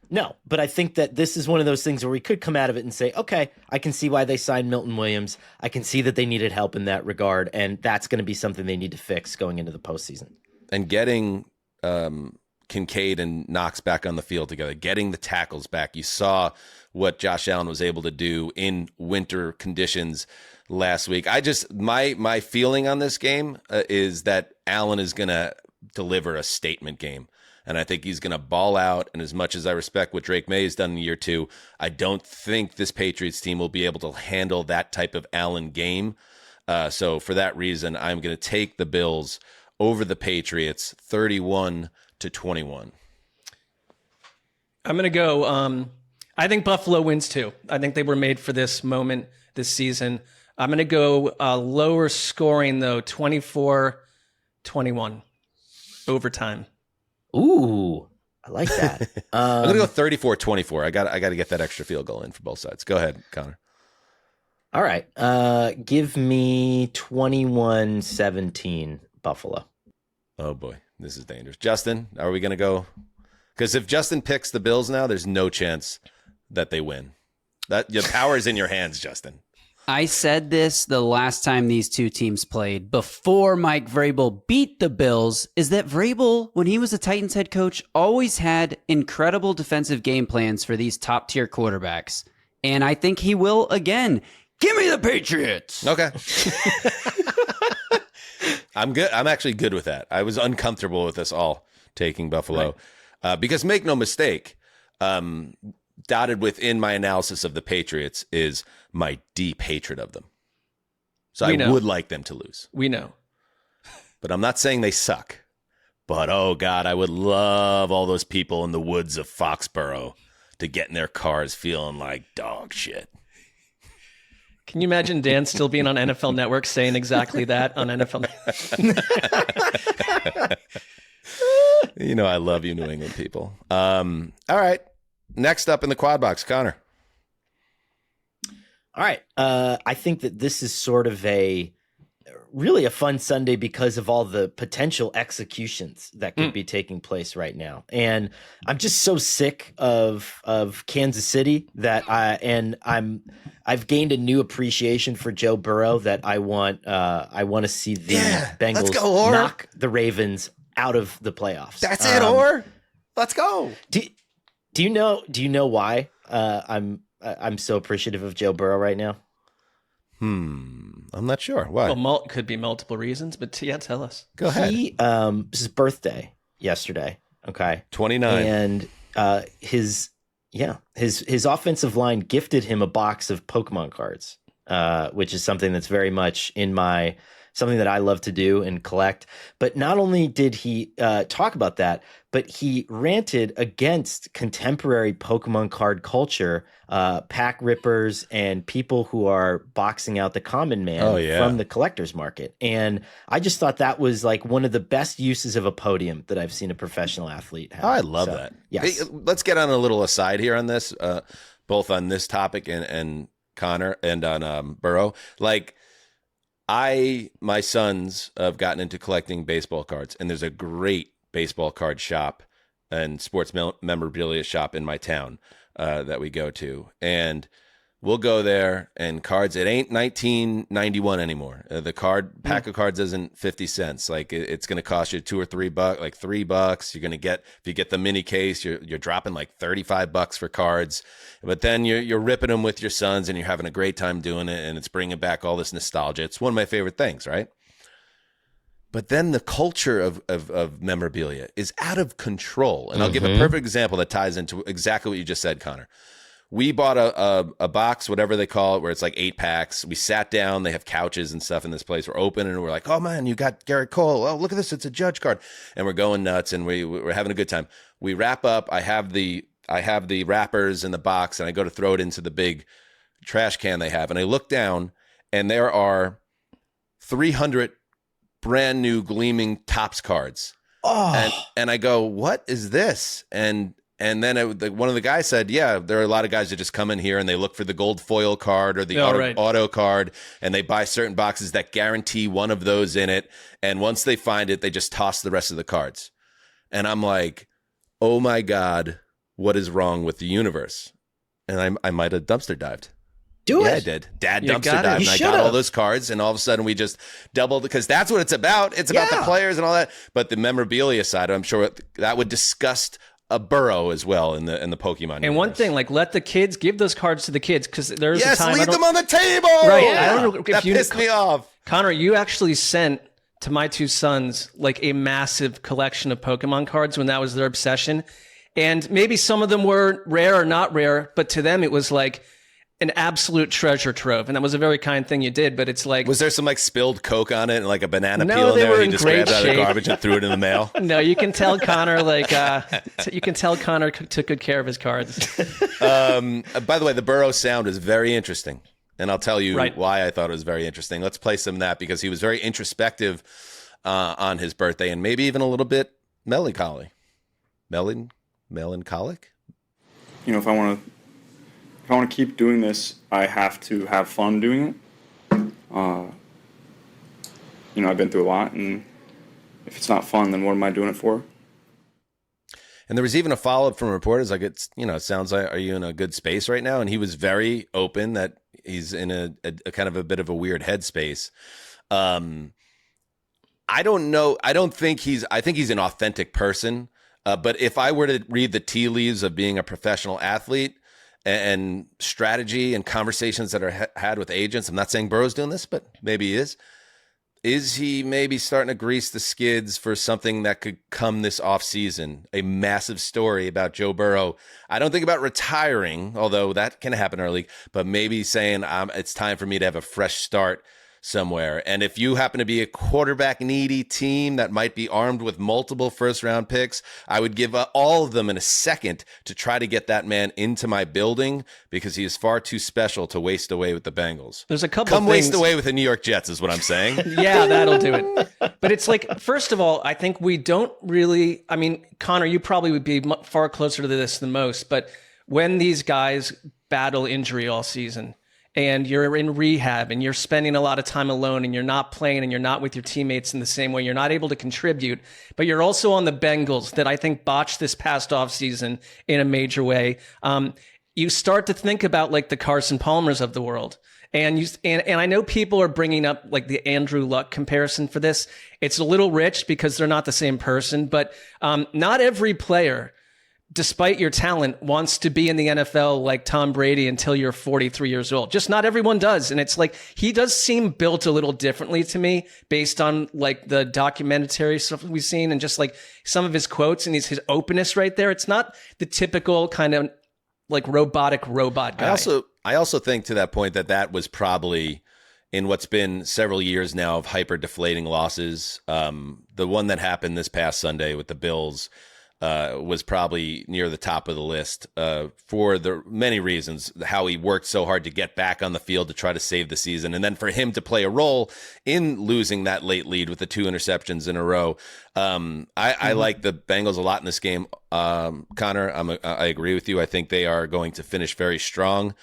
No, but I think that this is one of those things where we could come out of it and say, okay, I can see why they signed Milton Williams. I can see that they needed help in that regard, and that's going to be something they need to fix going into the postseason. And getting Kincaid and Knox back on the field together, getting the tackles back. You saw what Josh Allen was able to do in winter conditions last week. My feeling on this game is that Allen is going to deliver a statement game. And I think he's going to ball out. And as much as I respect what Drake May has done in year 2, I don't think this Patriots team will be able to handle that type of Allen game. So for that reason, I'm going to take the Bills over the Patriots 31-21. I'm going to go. I think Buffalo wins too. I think they were made for this moment this season. I'm going to go lower scoring though, 24-21 overtime. Ooh, I like that. I'm going to go 34-24. I got to get that extra field goal in for both sides. Go ahead, Connor. All right. Give me 21-17 Buffalo. Oh, boy. This is dangerous. Justin, are we going to go? Because if Justin picks the Bills now, there's no chance that they win. Your power is in your hands, Justin. I said this the last time these two teams played before Mike Vrabel beat the Bills, is that Vrabel, when he was a Titans head coach, always had incredible defensive game plans for these top tier quarterbacks. And I think he will again. Give me the Patriots. Okay. I'm good. I'm actually good with that. I was uncomfortable with us all taking Buffalo because make no mistake, dotted within my analysis of the Patriots is my deep hatred of them. So I would like them to lose. We know. But I'm not saying they suck. But, oh, God, I would love all those people in the woods of Foxborough to get in their cars feeling like dog shit. Can you imagine Dan still being on NFL Network saying exactly that on NFL Network? You know I love you New England people. All right. Next up in the quad box, Connor. All right. I think that this is sort of really a fun Sunday because of all the potential executions that could be taking place right now. And I'm just so sick of Kansas City that I've gained a new appreciation for Joe Burrow that I want to see the Bengals knock the Ravens out of the playoffs. That's it, Orr. Let's go. Do you know why I'm so appreciative of Joe Burrow right now? I'm not sure. Why? Well, could be multiple reasons, but tell us. Go ahead. It's his birthday yesterday. Okay. 29. And his offensive line gifted him a box of Pokemon cards, which is something that's very much something that I love to do and collect. But not only did he talk about that, but he ranted against contemporary Pokemon card culture, pack rippers, and people who are boxing out the common man from the collector's market. And I just thought that was like one of the best uses of a podium that I've seen a professional athlete have. Oh, I love that. Yes. Hey, let's get on a little aside here on this, both on this topic and Connor and on Burrow. Like, my sons have gotten into collecting baseball cards, and there's a great baseball card shop and sports memorabilia shop in my town that we go to. And we'll go there, and cards, it ain't 1991 anymore. The pack of cards isn't 50 cents. Like, it's going to cost you $2 or $3, like $3. You're going to get, if you get the mini case, you're dropping like $35 for cards. But then you're ripping them with your sons, and you're having a great time doing it, and it's bringing back all this nostalgia. It's one of my favorite things, right? But then the culture of memorabilia is out of control. And I'll give a perfect example that ties into exactly what you just said, Connor. We bought a box, whatever they call it, where it's like 8 packs. We sat down. They have couches and stuff in this place. We're open, and we're like, oh, man, you got Garrett Cole. Oh, look at this. It's a Judge card. And we're going nuts, and we're having a good time. We wrap up. I have the I have the wrappers in the box and I go to throw it into the big trash can they have. And I look down and there are 300 brand new gleaming Topps cards. And I go, what is this? And then one of the guys said, yeah, there are a lot of guys that just come in here and they look for the gold foil card or the auto card, and they buy certain boxes that guarantee one of those in it. And once they find it, they just toss the rest of the cards. And I'm like, oh my God, what is wrong with the universe? And I might have dumpster dived. Yeah, I did. Dad dumpster dive, and I got all those cards, and all of a sudden we just doubled, because that's what it's about. It's about the players and all that. But the memorabilia side, I'm sure that would disgust a Burrow as well in the Pokemon. And one thing, like, let the kids give those cards to the kids, because there's a time. Leave them on the table. Right. Yeah. I don't know if that pissed me off. Connor, you actually sent to my two sons like a massive collection of Pokemon cards when that was their obsession, and maybe some of them were rare or not rare, but to them it was like an absolute treasure trove, and that was a very kind thing you did. But it's like, was there some like spilled Coke on it and like a banana No, peel in they there? were And in he just great grabbed out of the shape. garbage and threw it in the mail. No, you can tell Connor took good care of his cards. By the way, the Burrow sound is very interesting, and I'll tell you Right. why I thought it was very interesting. Let's play some of that, because he was very introspective on his birthday, and maybe even a little bit melancholic. Melancholic? You know, if I want to keep doing this, I have to have fun doing it. You know, I've been through a lot, and if it's not fun, then what am I doing it for? And there was even a follow-up from reporters, like, it sounds like, are you in a good space right now? And he was very open that he's in a kind of a bit of a weird headspace. I don't know. I think he's an authentic person. But if I were to read the tea leaves of being a professional athlete and strategy and conversations that are had with agents, I'm not saying Burrow's doing this, but maybe he is. Is he maybe starting to grease the skids for something that could come this offseason? A massive story about Joe Burrow. I don't think about retiring, although that can happen early, but maybe saying it's time for me to have a fresh start somewhere. And if you happen to be a quarterback needy team that might be armed with multiple first round picks, I would give all of them in a second to try to get that man into my building, because he is far too special to waste away with the Bengals. There's a couple Come of things. waste away with the New York Jets is what I'm saying. Yeah, that'll do it. But it's like, first of all, I think we don't really, I mean, Connor, you probably would be far closer to this than most, but when these guys battle injury all season, and you're in rehab and you're spending a lot of time alone and you're not playing and you're not with your teammates in the same way, you're not able to contribute, but you're also on the Bengals that I think botched this past offseason in a major way. You start to think about like the Carson Palmers of the world. And I know people are bringing up like the Andrew Luck comparison for this. It's a little rich because they're not the same person, but not every player, despite your talent, wants to be in the NFL like Tom Brady until you're 43 years old. Just not everyone does. And it's like, he does seem built a little differently to me based on like the documentary stuff we've seen and just like some of his quotes and his openness right there. It's not the typical kind of like robotic robot guy. I also think, to that point, that was probably in what's been several years now of hyper deflating losses. The one that happened this past Sunday with the Bills was probably near the top of the list for the many reasons, how he worked so hard to get back on the field to try to save the season. And then for him to play a role in losing that late lead with the 2 interceptions in a row. I like the Bengals a lot in this game. Connor, I agree with you. I think they are going to finish very strong.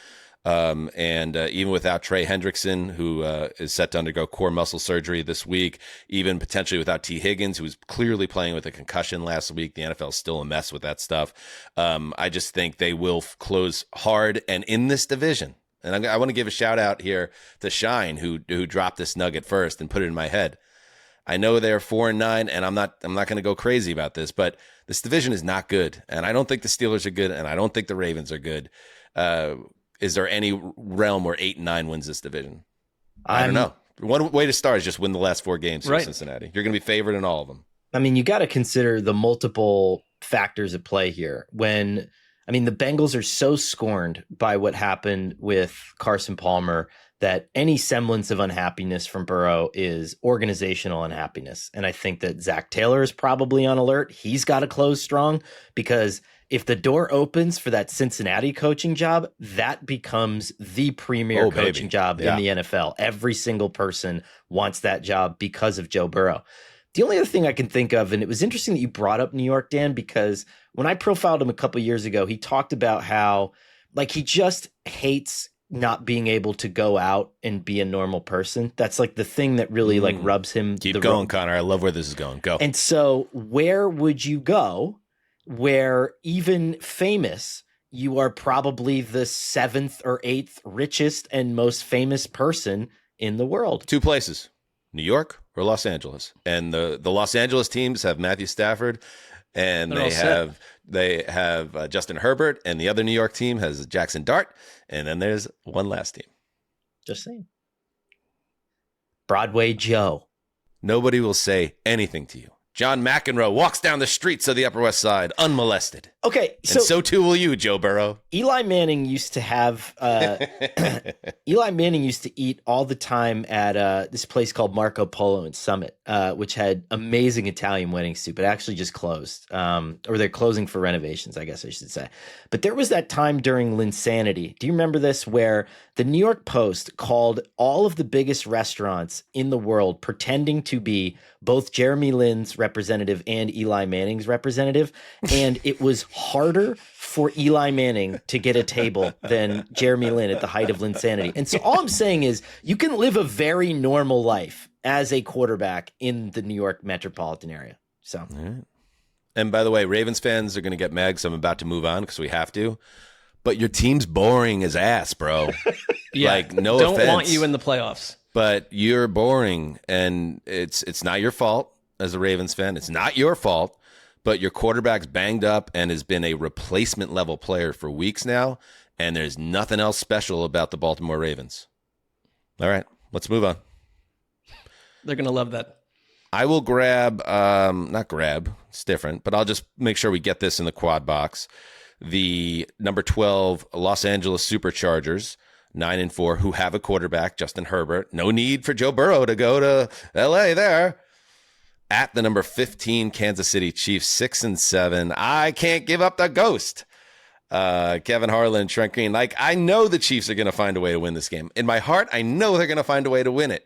And even without Trey Hendrickson, who is set to undergo core muscle surgery this week, even potentially without T. Higgins, who was clearly playing with a concussion last week, the NFL is still a mess with that stuff. I just think they will close hard and in this division. And I want to give a shout out here to Shine, who dropped this nugget first and put it in my head. I know they're 4-9, and I'm not going to go crazy about this, but this division is not good, and I don't think the Steelers are good, and I don't think the Ravens are good. Is there any realm where 8-9 wins this division? I don't know. One way to start is just win the last 4 games for Cincinnati. You're going to be favored in all of them. I mean, you got to consider the multiple factors at play here. The Bengals are so scorned by what happened with Carson Palmer that any semblance of unhappiness from Burrow is organizational unhappiness. And I think that Zach Taylor is probably on alert. He's got to close strong, because if the door opens for that Cincinnati coaching job, that becomes the premier coaching job in the NFL. Every single person wants that job because of Joe Burrow. The only other thing I can think of, and it was interesting that you brought up New York, Dan, because when I profiled him a couple years ago, he talked about how he just hates not being able to go out and be a normal person. That's the thing that really rubs him. Keep going, Connor. I love where this is going. Go. And so where would you go where even famous, you are probably the 7th or 8th richest and most famous person in the world? 2 places, New York or Los Angeles. And the Los Angeles teams have Matthew Stafford, and they have Justin Herbert, and the other New York team has Jackson Dart, and then there's one last team. Just saying. Broadway Joe. Nobody will say anything to you. John McEnroe walks down the streets of the Upper West Side unmolested. Okay, so too will you, Joe Burrow. Eli Manning used to have Eli Manning used to eat all the time at this place called Marco Polo in Summit, which had amazing Italian wedding soup. It actually just closed, or they're closing for renovations, I guess I should say. But there was that time during Linsanity. Do you remember this, where the New York Post called all of the biggest restaurants in the world pretending to be both Jeremy Lin's representative and Eli Manning's representative, and it was harder for Eli Manning to get a table than Jeremy Lin at the height of Linsanity. And so all I'm saying is you can live a very normal life as a quarterback in the New York metropolitan area. So, and by the way, Ravens fans are going to get mad because I'm about to move on because we have to. But your team's boring as ass, bro. No don't offense. Want you in the playoffs. But you're boring, and it's not your fault as a Ravens fan. It's not your fault, but your quarterback's banged up and has been a replacement level player for weeks now, and there's nothing else special about the Baltimore Ravens. All right, let's move on. They're going to love that. I will not grab, it's different, but I'll just make sure we get this in the quad box. The number 12 Los Angeles Superchargers, 9-4, who have a quarterback, Justin Herbert. No need for Joe Burrow to go to LA there. At the number 15 Kansas City Chiefs, 6-7. I can't give up the ghost. Kevin Harlan, Trent Green. I know the Chiefs are going to find a way to win this game. In my heart, I know they're going to find a way to win it.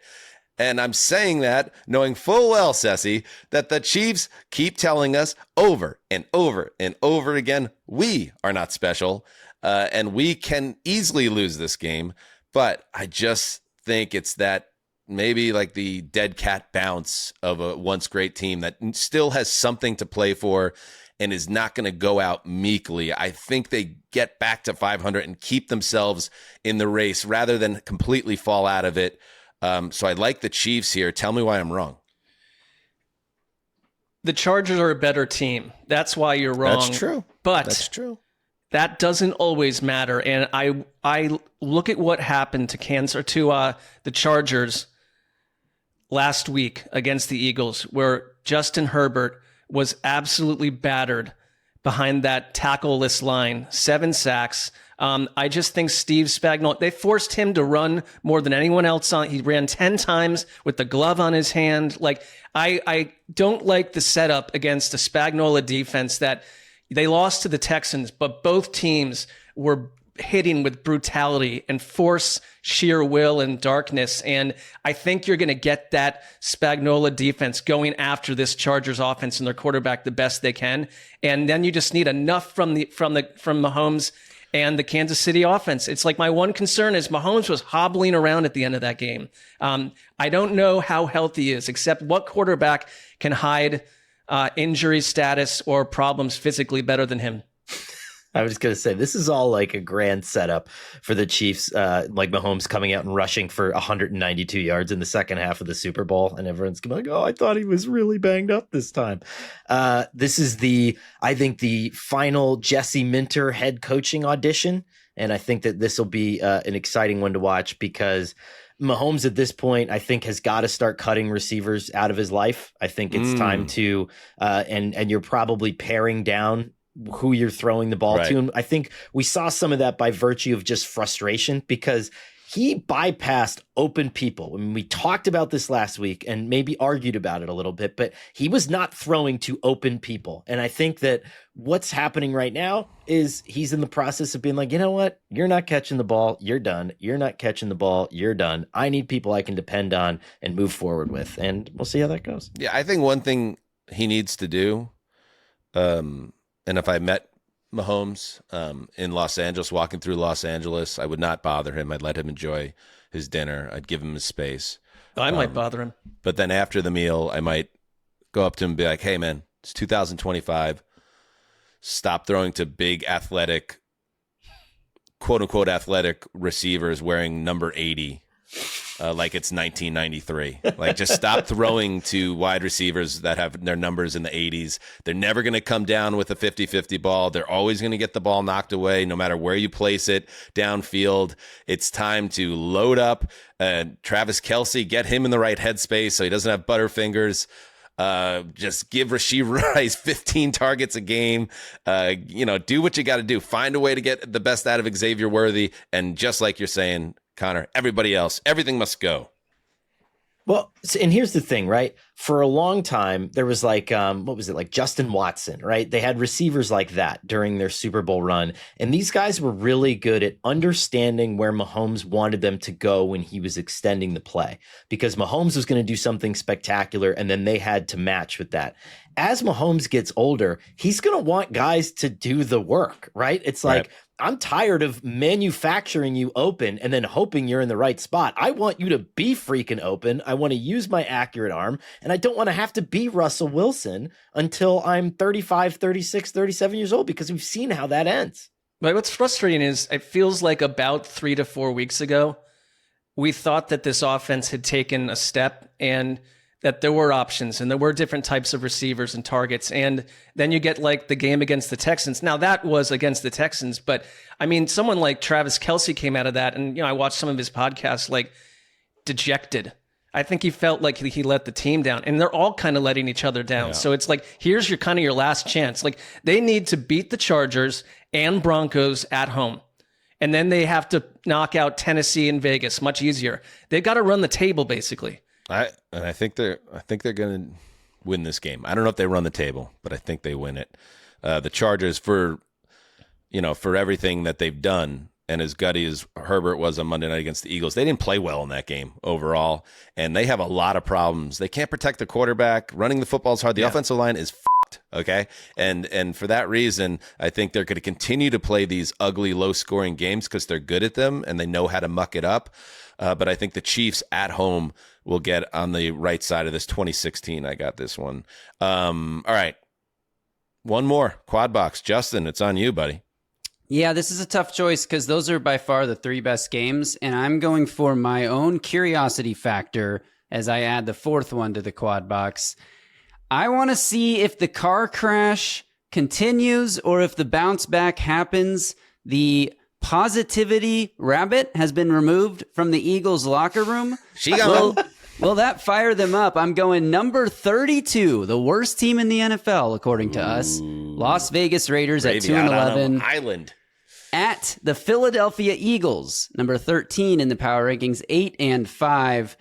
And I'm saying that knowing full well, Sessy, that the Chiefs keep telling us over and over and over again, we are not special. And we can easily lose this game, but I just think it's that maybe the dead cat bounce of a once great team that still has something to play for and is not going to go out meekly. I think they get back to 500 and keep themselves in the race rather than completely fall out of it. So I like the Chiefs here. Tell me why I'm wrong. The Chargers are a better team. That's why you're wrong. That's true. But that's true. That doesn't always matter. And I look at what happened to the Chargers last week against the Eagles, where Justin Herbert was absolutely battered behind that tackle-less line, 7 sacks. I just think Steve Spagnuolo, they forced him to run more than anyone else on. He ran 10 times with the glove on his hand. I don't like the setup against the Spagnuolo defense that they lost to the Texans, but both teams were hitting with brutality and force, sheer will, and darkness. And I think you're going to get that Spagnuolo defense going after this Chargers offense and their quarterback the best they can. And then you just need enough from Mahomes and the Kansas City offense. It's my one concern is Mahomes was hobbling around at the end of that game. I don't know how healthy he is, except what quarterback can hide injury status or problems physically better than him. I was going to say, this is all a grand setup for the Chiefs, Mahomes coming out and rushing for 192 yards in the second half of the Super Bowl. And everyone's going to be I thought he was really banged up this time. This is I think the final Jesse Minter head coaching audition. And I think that this will be an exciting one to watch because Mahomes at this point, I think, has got to start cutting receivers out of his life. I think it's time to, and you're probably paring down who you're throwing the ball to. And I think we saw some of that by virtue of just frustration because he bypassed open people. I mean, we talked about this last week and maybe argued about it a little bit, but he was not throwing to open people. And I think that what's happening right now is he's in the process of being like, you know what? You're not catching the ball. You're done. You're not catching the ball. You're done. I need people I can depend on and move forward with. And we'll see how that goes. Yeah, I think one thing he needs to do, and if I met Mahomes in Los Angeles, walking through Los Angeles, I would not bother him. I'd let him enjoy his dinner. I'd give him his space. I might bother him. But then after the meal, I might go up to him and be like, hey, man, it's 2025. Stop throwing to big athletic, quote unquote, athletic receivers wearing number 80. Like it's 1993. Like, just stop throwing to wide receivers that have their numbers in the 80s. They're never going to come down with a 50-50 ball. They're always going to get the ball knocked away, no matter where you place it downfield. It's time to load up. Travis Kelce, get him in the right headspace so he doesn't have butterfingers. Just give Rashee Rice 15 targets a game. Do what you got to do. Find a way to get the best out of Xavier Worthy. And just like you're saying, Connor, everybody else, everything must go. Well, and here's the thing, right? For a long time, there was like, what was it, like Justin Watson, right? They had receivers like that during their Super Bowl run. And these guys were really good at understanding where Mahomes wanted them to go when he was extending the play, because Mahomes was going to do something spectacular, and then they had to match with that. As Mahomes gets older, he's going to want guys to do the work, right? It's like, right. I'm tired of manufacturing you open and then hoping you're in the right spot. I want you to be freaking open. I want to use my accurate arm, and I don't want to have to be Russell Wilson until I'm 35, 36, 37 years old, because we've seen how that ends. But what's frustrating is it feels like about 3 to 4 weeks ago, we thought that this offense had taken a step and that there were options and there were different types of receivers and targets. And then you get like the game against the Texans. Now that was against the Texans, but I mean, someone like Travis Kelce came out of that. And, I watched some of his podcasts, like dejected. I think he felt like he let the team down, and they're all kind of letting each other down. Yeah. So it's like, here's your kind of your last chance. Like, they need to beat the Chargers and Broncos at home. And then they have to knock out Tennessee and Vegas, much easier. They've got to run the table basically. I think they're going to win this game. I don't know if they run the table, but I think they win it. The Chargers, for everything that they've done, and as gutty as Herbert was on Monday night against the Eagles, they didn't play well in that game overall, and they have a lot of problems. They can't protect the quarterback. Running the football is hard. The offensive line is fucked, okay? And for that reason, I think they're going to continue to play these ugly, low-scoring games because they're good at them and they know how to muck it up. But I think the Chiefs at home will get on the right side of this. 2016, I got this one. All right. One more. Quad box. Justin, it's on you, buddy. Yeah, this is a tough choice because those are by far the 3 best games, and I'm going for my own curiosity factor as I add the 4th one to the quad box. I want to see if the car crash continues or if the bounce back happens. The positivity rabbit has been removed from the Eagles locker room. Will that fire them up? I'm going number 32, the worst team in the NFL, according to us. Las Vegas Raiders at 2-11. Island. At the Philadelphia Eagles, number 13 in the power rankings, 8-5.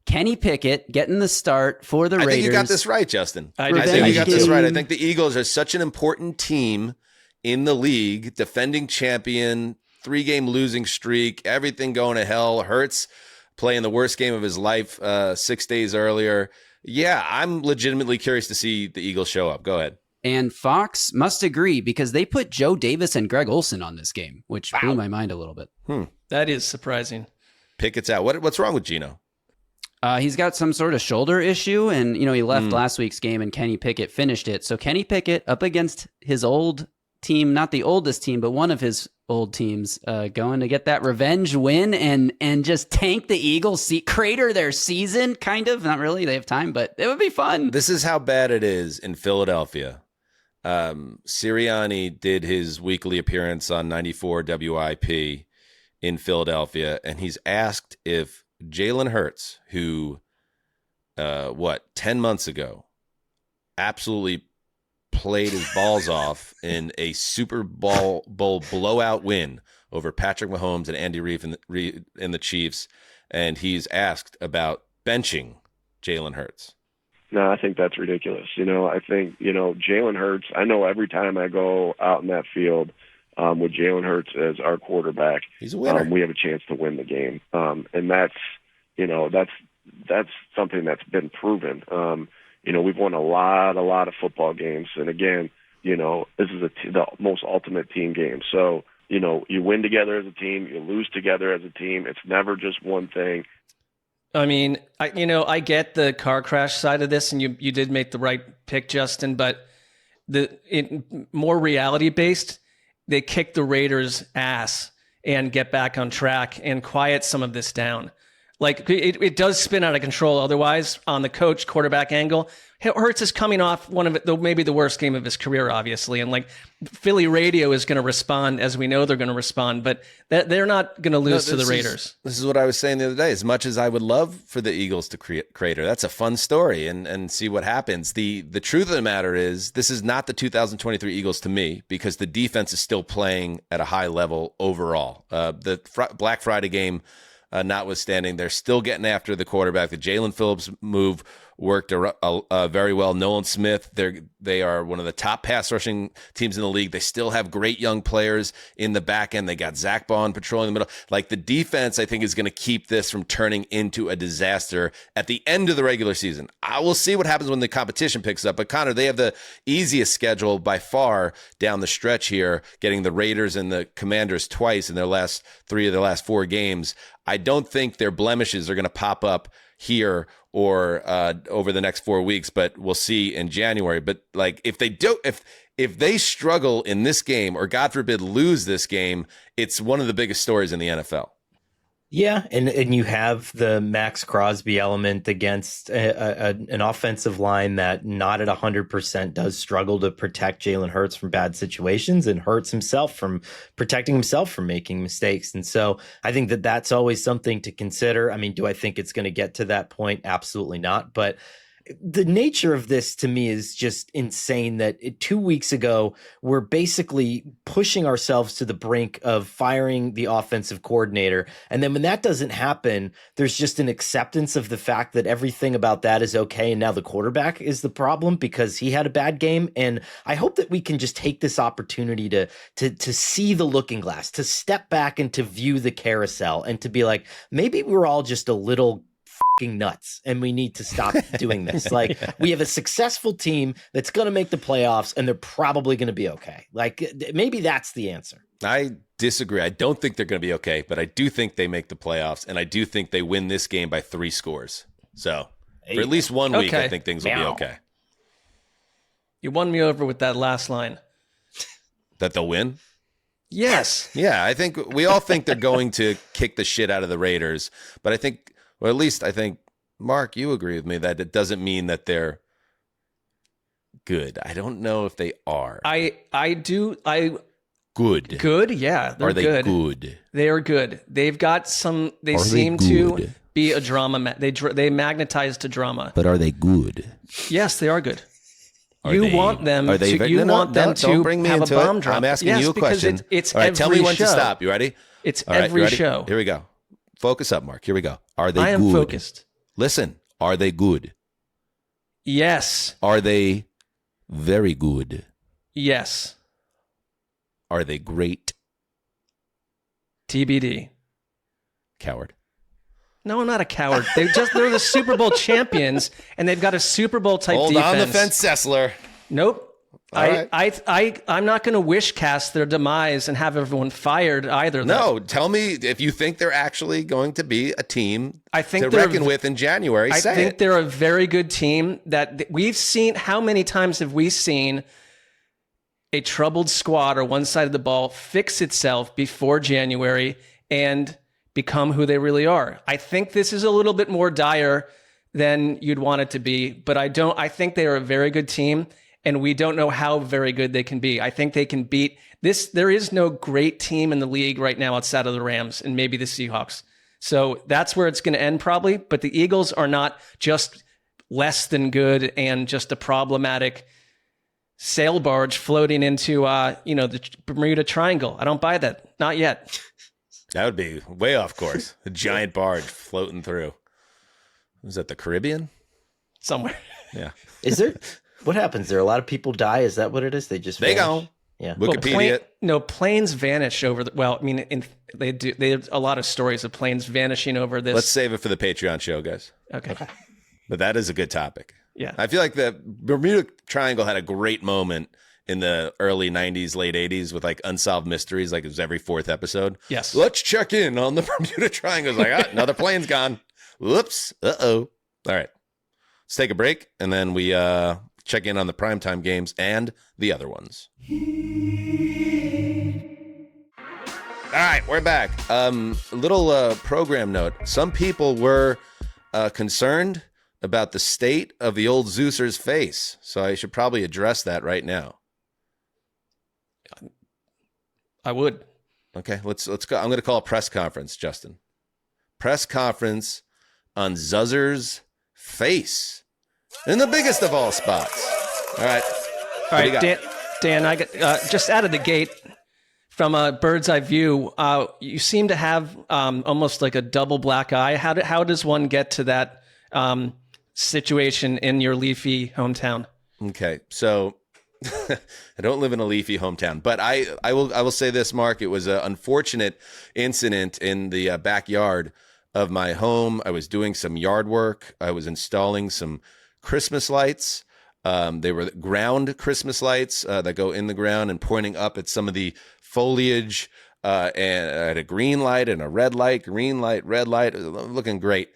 Kenny Pickett getting the start for the Raiders. I think you got this right, Justin. I think you got this right. I think the Eagles are such an important team in the league, defending champion, 3-game losing streak, everything going to hell. Hurts playing the worst game of his life 6 days earlier. Yeah, I'm legitimately curious to see the Eagles show up. Go ahead. And Fox must agree because they put Joe Davis and Greg Olsen on this game, which blew my mind a little bit. That is surprising. Pickett's out. What's wrong with Geno? He's got some sort of shoulder issue, and he left last week's game, and Kenny Pickett finished it. So Kenny Pickett up against his old team, not the oldest team, but one of his old teams, going to get that revenge win and just tank the Eagles, crater their season, kind of. Not really, they have time, but it would be fun. This is how bad it is in Philadelphia. Sirianni did his weekly appearance on 94 WIP in Philadelphia, and he's asked if Jalen Hurts, who, 10 months ago, absolutely played his balls off in a Super Bowl blowout win over Patrick Mahomes and Andy Reid in the Chiefs, and he's asked about benching Jalen Hurts. No, I think that's ridiculous. I think, Jalen Hurts, I know every time I go out in that field with Jalen Hurts as our quarterback, he's a winner. We have a chance to win the game. And that's something that's been proven. We've won a lot of football games. And again, this is the most ultimate team game. So, you win together as a team, you lose together as a team. It's never just one thing. I mean, I get the car crash side of this, and you did make the right pick, Justin, but more reality based, they kick the Raiders' ass and get back on track and quiet some of this down. Like it does spin out of control. Otherwise, on the coach quarterback angle, Hurts is coming off maybe the worst game of his career, obviously. And Philly radio is going to respond as we know they're going to respond, but they're not going to lose to the Raiders. This is what I was saying the other day. As much as I would love for the Eagles to crater, that's a fun story and see what happens. The truth of the matter is this is not the 2023 Eagles to me, because the defense is still playing at a high level overall. The Black Friday game, notwithstanding, they're still getting after the quarterback. The Jalen Phillips move worked very well. Nolan Smith, they are one of the top pass rushing teams in the league. They still have great young players in the back end. They got Zach Bond patrolling the middle. The defense, I think, is going to keep this from turning into a disaster at the end of the regular season. I will see what happens when the competition picks up. But Connor, they have the easiest schedule by far down the stretch here, getting the Raiders and the Commanders twice in their last 4 games. I don't think their blemishes are going to pop up here or over the next 4 weeks, but we'll see in January. But if they struggle in this game, or God forbid lose this game, it's one of the biggest stories in the NFL. Yeah, and you have the Max Crosby element against an offensive line that not at 100% does struggle to protect Jalen Hurts from bad situations, and Hurts himself from protecting himself from making mistakes. And so I think that's always something to consider. I mean, do I think it's going to get to that point? Absolutely not. But the nature of this to me is just insane that 2 weeks ago, we're basically pushing ourselves to the brink of firing the offensive coordinator. And then when that doesn't happen, there's just an acceptance of the fact that everything about that is okay. And now the quarterback is the problem because he had a bad game. And I hope that we can just take this opportunity to see the looking glass, to step back and to view the carousel, and to be like, maybe we're all just a little nuts and we need to stop doing this. We have a successful team that's going to make the playoffs, and they're probably going to be okay. Maybe that's the answer. I disagree. I don't think they're going to be okay, but I do think they make the playoffs, and I do think they win this game by 3 scores. So for at least 1 week, I think things will be okay. You won me over with that last line. That they'll win? Yes. Yeah, I think we all think they're going to kick the shit out of the Raiders, but I think, or at least I think, Mark, you agree with me that it doesn't mean that they're good. I don't know if they are. I do. Good. Good, yeah. Are they good? They are good. They've got some. They seem to be a drama. They magnetize to drama. But are they good? Yes, they are good. You want them to have a bomb drop. I'm asking you a question. It's all right, every tell me when show. to stop. You ready? It's all right, every show. Here we go. Focus up, Mark. Here we go. Are they good? I am focused. Listen, are they good? Yes. Are they very good? Yes. Are they great? TBD. Coward. No, I'm not a coward. They're the Super Bowl champions, and they've got a Super Bowl type defense. Hold on the fence, Sessler. Nope. Right. I'm not going to wish cast their demise and have everyone fired either. No, tell me if you think they're actually going to be a team to reckon reckon with in January. I think they're a very good team that we've seen. How many times have we seen a troubled squad or one side of the ball fix itself before January and become who they really are? I think this is a little bit more dire than you'd want it to be, but I think they are a very good team. And we don't know how very good they can be. I think they can beat this. There is no great team in the league right now outside of the Rams and maybe the Seahawks. So that's where it's going to end probably. But the Eagles are not just less than good and just a problematic sail barge floating into, the Bermuda Triangle. I don't buy that. Not yet. That would be way off course. A giant barge floating through. Was that the Caribbean? Somewhere. Yeah. Is there? What happens there? A lot of people die. Is that what it is? They just they vanish? go. Yeah. Wikipedia. Planes vanish over. They do. They have a lot of stories of planes vanishing over this. Let's save it for the Patreon show, guys. Okay. But that is a good topic. Yeah. I feel like the Bermuda Triangle had a great moment in the early 90s, late 80s with like Unsolved Mysteries. Like it was every 4th episode. Yes. Let's check in on the Bermuda Triangle. It's like, another plane's gone. Whoops. Uh-oh. All right. Let's take a break, and then we check in on the primetime games and the other ones. All right, we're back. Little program note. Some people were concerned about the state of the old Zeuser's face, so I should probably address that right now. I would. Okay, let's go. I'm going to call a press conference, Justin. Press conference on Zuzzer's face in the biggest of all spots. All right, Dan. I got just out of the gate from a bird's eye view. You seem to have almost like a double black eye. How does one get to that situation in your leafy hometown? Okay, so I don't live in a leafy hometown, but I will say this, Mark. It was an unfortunate incident in the backyard of my home. I was doing some yard work. I was installing some Christmas lights. They were ground Christmas lights that go in the ground and pointing up at some of the foliage. And I had a green light and a red light, green light, red light, looking great.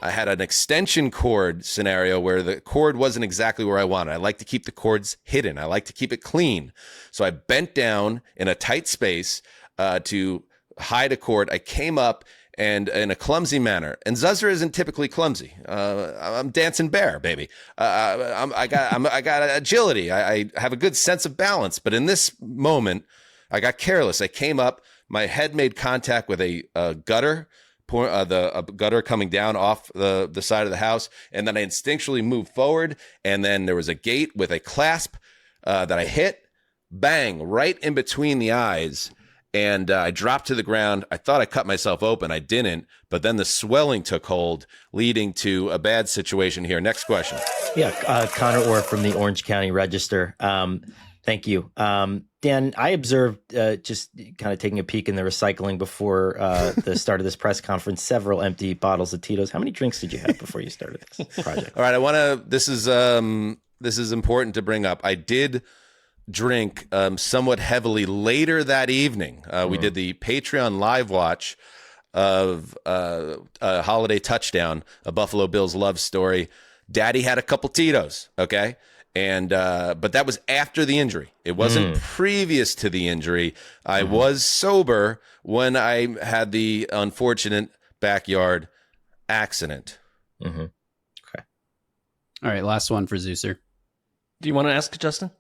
I had an extension cord scenario where the cord wasn't exactly where I wanted. I like to keep the cords hidden. I like to keep it clean. So I bent down in a tight space to hide a cord. I came up and in a clumsy manner. And Zuzzer isn't typically clumsy. I'm dancing bear, baby. I got agility. I have a good sense of balance. But in this moment, I got careless. I came up. My head made contact with a gutter, a gutter coming down off the side of the house. And then I instinctually moved forward. And then there was a gate with a clasp that I hit. Bang, right in between the eyes. And I dropped to the ground. I thought I cut myself open. I didn't. But then the swelling took hold, leading to a bad situation here. Next question. Yeah, Conor Orr from the Orange County Register. Thank you. Dan, I observed, just kind of taking a peek in the recycling before the start of this press conference, several empty bottles of Tito's. How many drinks did you have before you started this project? All right, this is important to bring up. I did drink somewhat heavily later that evening. We did the Patreon live watch of a holiday touchdown, a Buffalo Bills love story. Daddy had a couple Tito's, okay? And but that was after the injury. It wasn't previous to the injury. I was sober when I had the unfortunate backyard accident. Okay. All right, last one for Zeuser. Do you want to ask, Justin?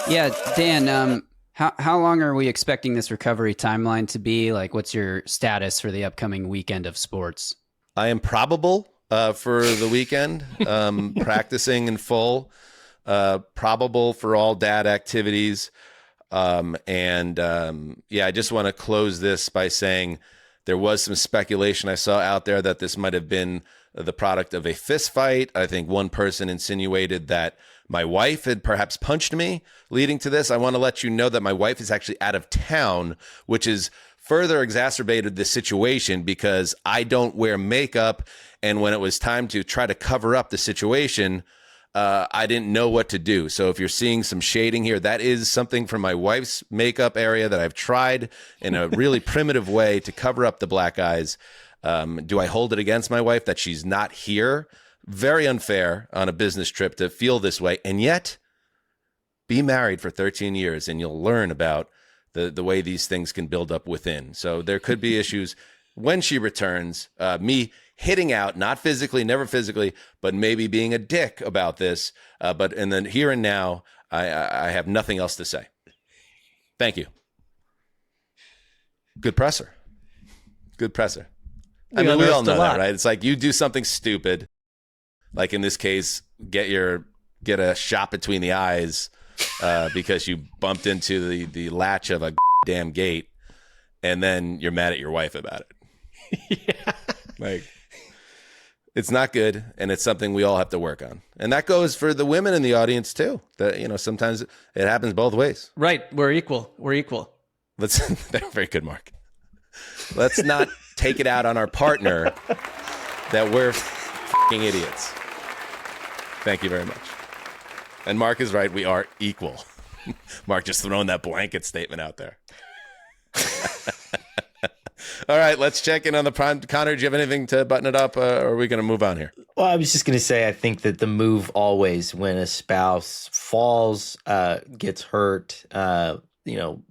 Yeah, Dan, how long are we expecting this recovery timeline to be? Like, what's your status for the upcoming weekend of sports? I am probable for the weekend, practicing in full, probable for all dad activities. I just want to close this by saying there was some speculation I saw out there that this might have been the product of a fist fight. I think one person insinuated that my wife had perhaps punched me leading to this. I want to let you know that my wife is actually out of town, which is further exacerbated the situation because I don't wear makeup. And when it was time to try to cover up the situation, I didn't know what to do. So if you're seeing some shading here, that is something from my wife's makeup area that I've tried in a really primitive way to cover up the black eyes. Do I hold it against my wife that she's not here? Very unfair on a business trip to feel this way. And yet, be married for 13 years and you'll learn about the way these things can build up within. So there could be issues when she returns, me hitting out, not physically, never physically, but maybe being a dick about this. And then here and now, I have nothing else to say. Thank you. Good presser. Good presser. I mean, we all know that, right? It's like you do something stupid, like in this case, get your get a shot between the eyes because you bumped into the latch of a damn gate, and then you're mad at your wife about it. Yeah. Like, it's not good, and it's something we all have to work on. And that goes for the women in the audience too. That, you know, sometimes it happens both ways. Right. We're equal. Very good, Mark. Let's not take it out on our partner that we're f***ing idiots. Thank you very much. And Mark is right. We are equal. Mark just throwing that blanket statement out there. All right, let's check in on the prime. Connor, do you have anything to button it up, or are we going to move on here? Well, I was just going to say, I think that the move always when a spouse falls, gets hurt,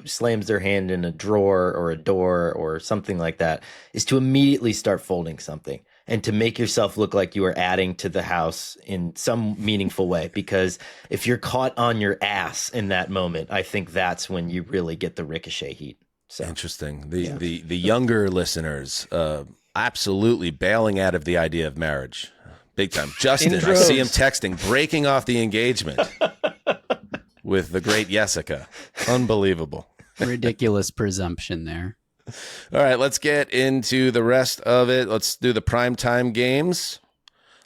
slams their hand in a drawer or a door or something like that, is to immediately start folding something and to make yourself look like you are adding to the house in some meaningful way. Because if you're caught on your ass in that moment, I think that's when you really get the ricochet heat. So. Interesting. The younger listeners absolutely bailing out of the idea of marriage. Big time. Justin, I see him texting, breaking off the engagement with the great Jessica. Unbelievable. Ridiculous presumption there. All right, let's get into the rest of it. Let's do the primetime games.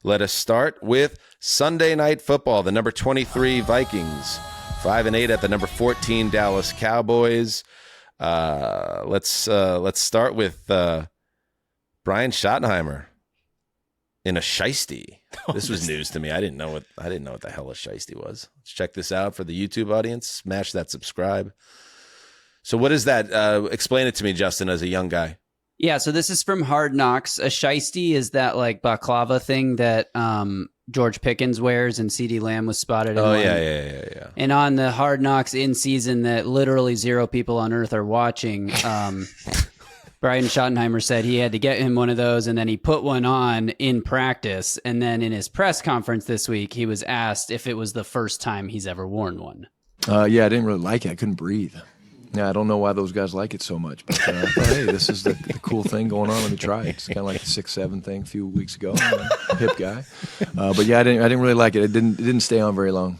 Let us start with Sunday Night Football. The number 23 Vikings, 5-8 at the number 14 Dallas Cowboys. Let's start with Brian Schottenheimer in a shiesty. This was news to me. I didn't know what the hell a shiesty was. Let's check this out for the YouTube audience. Smash that subscribe. So what is that? Explain it to me, Justin, as a young guy. Yeah, so this is from Hard Knocks. A shiesty is that like baklava thing that George Pickens wears and CeeDee Lamb was spotted in. Oh, yeah. And on the Hard Knocks in season that literally 0 people on earth are watching, Brian Schottenheimer said he had to get him one of those, and then he put one on in practice. And then in his press conference this week, he was asked if it was the first time he's ever worn one. Yeah, I didn't really like it. I couldn't breathe. Yeah, I don't know why those guys like it so much, but I thought, hey, this is the cool thing going on. Let me try it. It's kind of like the 6'7" thing a few weeks ago. Hip guy, but yeah, I didn't really like it. It didn't stay on very long.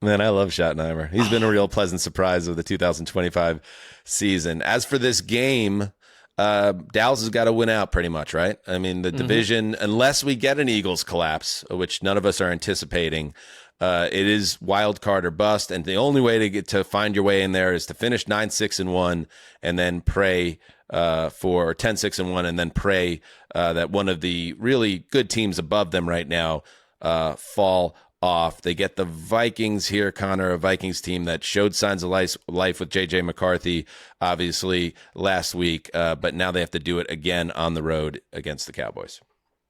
Man, I love Schottenheimer. He's been a real pleasant surprise of the 2025 season. As for this game, Dallas has got to win out pretty much, right? I mean, the division, unless we get an Eagles collapse, which none of us are anticipating. It is wild card or bust, and the only way to get to find your way in there is to finish 9-6-1, and then pray for 10-6-1, and then pray that one of the really good teams above them right now fall off. They get the Vikings here, Connor, a Vikings team that showed signs of life with J.J. McCarthy, obviously, last week, but now they have to do it again on the road against the Cowboys.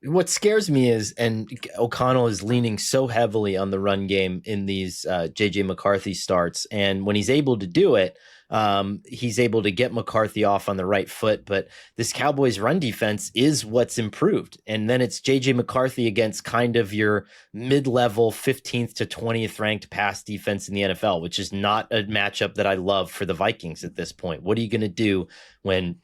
What scares me is, and O'Connell is leaning so heavily on the run game in these J.J. McCarthy starts. And when he's able to do it, he's able to get McCarthy off on the right foot. But this Cowboys run defense is what's improved. And then it's J.J. McCarthy against kind of your mid-level 15th to 20th ranked pass defense in the NFL, which is not a matchup that I love for the Vikings at this point. What are you going to do when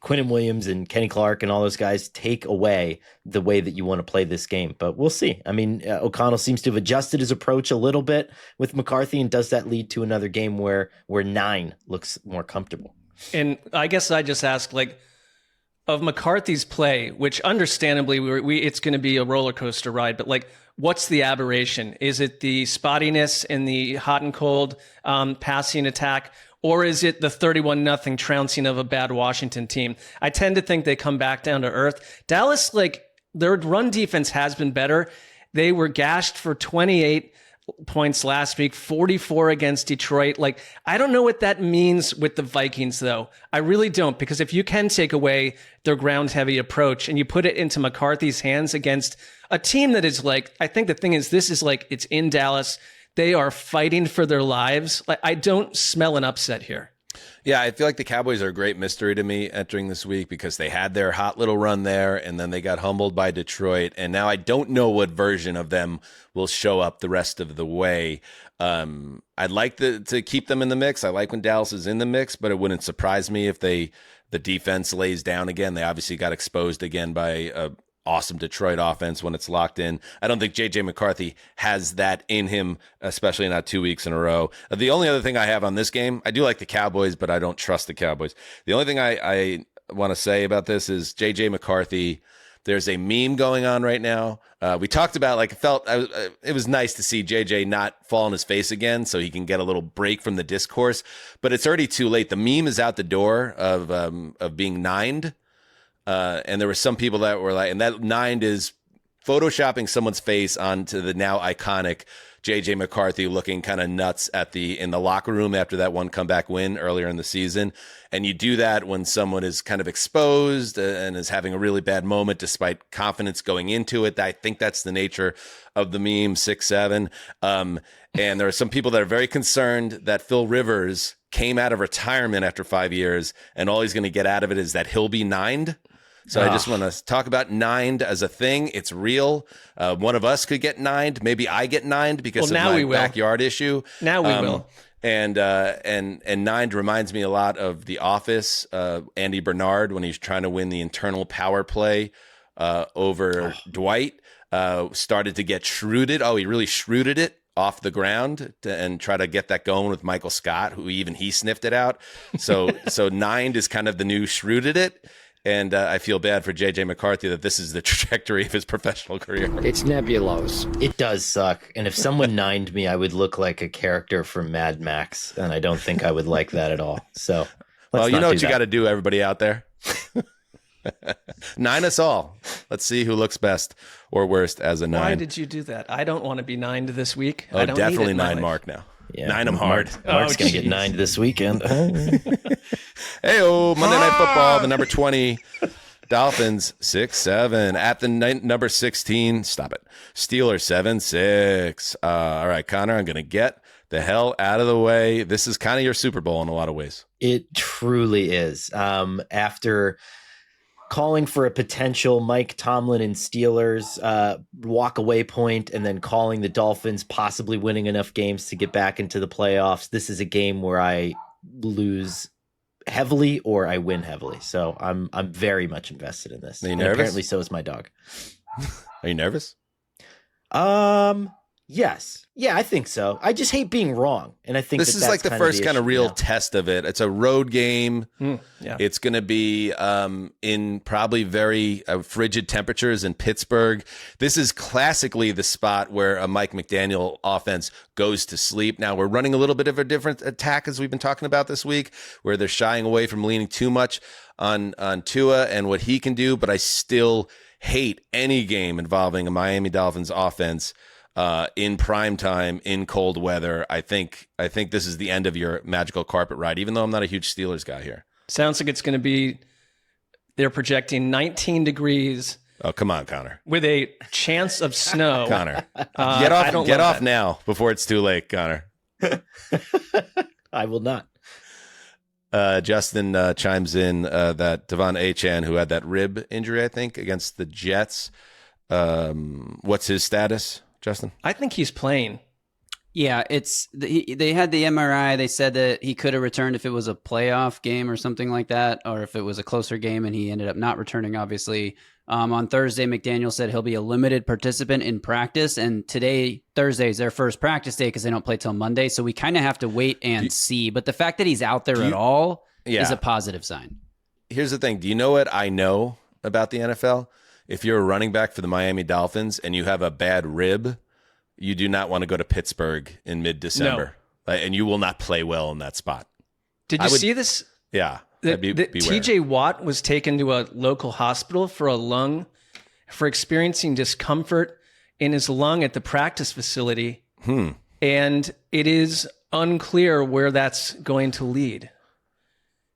Quinnen Williams and Kenny Clark and all those guys take away the way that you want to play this game? But we'll see. I mean, O'Connell seems to have adjusted his approach a little bit with McCarthy, and does that lead to another game where 9 looks more comfortable? And I guess I just ask, like, of McCarthy's play, which understandably it's going to be a roller coaster ride, but like, what's the aberration? Is it the spottiness in the hot and cold passing attack? Or is it the 31-0 trouncing of a bad Washington team? I tend to think they come back down to earth. Dallas, like, their run defense has been better. They were gashed for 28 points last week, 44 against Detroit. Like, I don't know what that means with the Vikings, though. I really don't, because if you can take away their ground-heavy approach and you put it into McCarthy's hands against a team that is like, I think the thing is, this is like, it's in Dallas. They are fighting for their lives. Like, I don't smell an upset here. Yeah, I feel like the Cowboys are a great mystery to me entering this week because they had their hot little run there, and then they got humbled by Detroit, and now I don't know what version of them will show up the rest of the way. I'd like to keep them in the mix. I like when Dallas is in the mix, but it wouldn't surprise me if the defense lays down again. They obviously got exposed again by awesome Detroit offense when it's locked in. I don't think J.J. McCarthy has that in him, especially not 2 weeks in a row. The only other thing I have on this game, I do like the Cowboys, but I don't trust the Cowboys. The only thing I want to say about this is J.J. McCarthy. There's a meme going on right now. We talked about, like, it was nice to see JJ not fall on his face again so he can get a little break from the discourse, but it's already too late. The meme is out the door of being nined. And there were some people that were like, and that nined is photoshopping someone's face onto the now iconic J.J. McCarthy looking kind of nuts in the locker room after that one comeback win earlier in the season. And you do that when someone is kind of exposed and is having a really bad moment despite confidence going into it. I think that's the nature of the meme 6'7". And there are some people that are very concerned that Phil Rivers came out of retirement after 5 years and all he's going to get out of it is that he'll be nined. So I just want to talk about nined as a thing. It's real. One of us could get nined. Maybe I get nined because of my backyard issue. Now we will. And nined reminds me a lot of The Office. Andy Bernard, when he's trying to win the internal power play over Dwight, started to get shrewded. Oh, he really shrewded it off the ground and try to get that going with Michael Scott, who even he sniffed it out. So nined is kind of the new shrewded it. And I feel bad for J.J. McCarthy that this is the trajectory of his professional career. It's nebulous. It does suck. And if someone nined me, I would look like a character from Mad Max. And I don't think I would like that at all. So, well, you know what you got to do, everybody out there. Nine us all. Let's see who looks best or worst as a nine. Why did you do that? I don't want to be nined this week. Oh, I don't definitely need it nine Mark now. Yeah, nine him hard. Mark's going to get nined this weekend. Hey-oh, Monday Night Football, the number 20 Dolphins 6-7 at the number 16. Stop it. Steelers 7-6. All right, Connor, I'm going to get the hell out of the way. This is kind of your Super Bowl in a lot of ways. It truly is. After calling for a potential Mike Tomlin and Steelers walk away point and then calling the Dolphins possibly winning enough games to get back into the playoffs, this is a game where I lose heavily or I win heavily. So I'm very much invested in this. Are you nervous? Apparently so is my dog. Are you nervous? Yes. Yeah, I think so. I just hate being wrong. And I think this is like the first kind of real test of it. It's a road game. Yeah. It's going to be in probably very frigid temperatures in Pittsburgh. This is classically the spot where a Mike McDaniel offense goes to sleep. Now, we're running a little bit of a different attack as we've been talking about this week, where they're shying away from leaning too much on Tua and what he can do. But I still hate any game involving a Miami Dolphins offense in prime time, in cold weather. I think this is the end of your magical carpet ride, even though I'm not a huge Steelers guy here. Sounds like it's going to be, they're projecting 19 degrees. Oh, come on, Connor. With a chance of snow. Connor, get off now before it's too late, Connor. I will not. Justin chimes in that Devon Achane, who had that rib injury, I think, against the Jets. What's his status, Justin? I think he's playing. Yeah, they had the MRI. They said that he could have returned if it was a playoff game or something like that, or if it was a closer game, and he ended up not returning, obviously. On Thursday, McDaniel said he'll be a limited participant in practice, and Thursday is their first practice day because they don't play till Monday, so we kind of have to wait and see. But the fact that he's out there at all is a positive sign. Here's the thing. Do you know what I know about the NFL? If you're a running back for the Miami Dolphins and you have a bad rib, you do not want to go to Pittsburgh in mid-December. No. And you will not play well in that spot. Did you see this? Yeah. TJ Watt was taken to a local hospital for experiencing discomfort in his lung at the practice facility. And it is unclear where that's going to lead.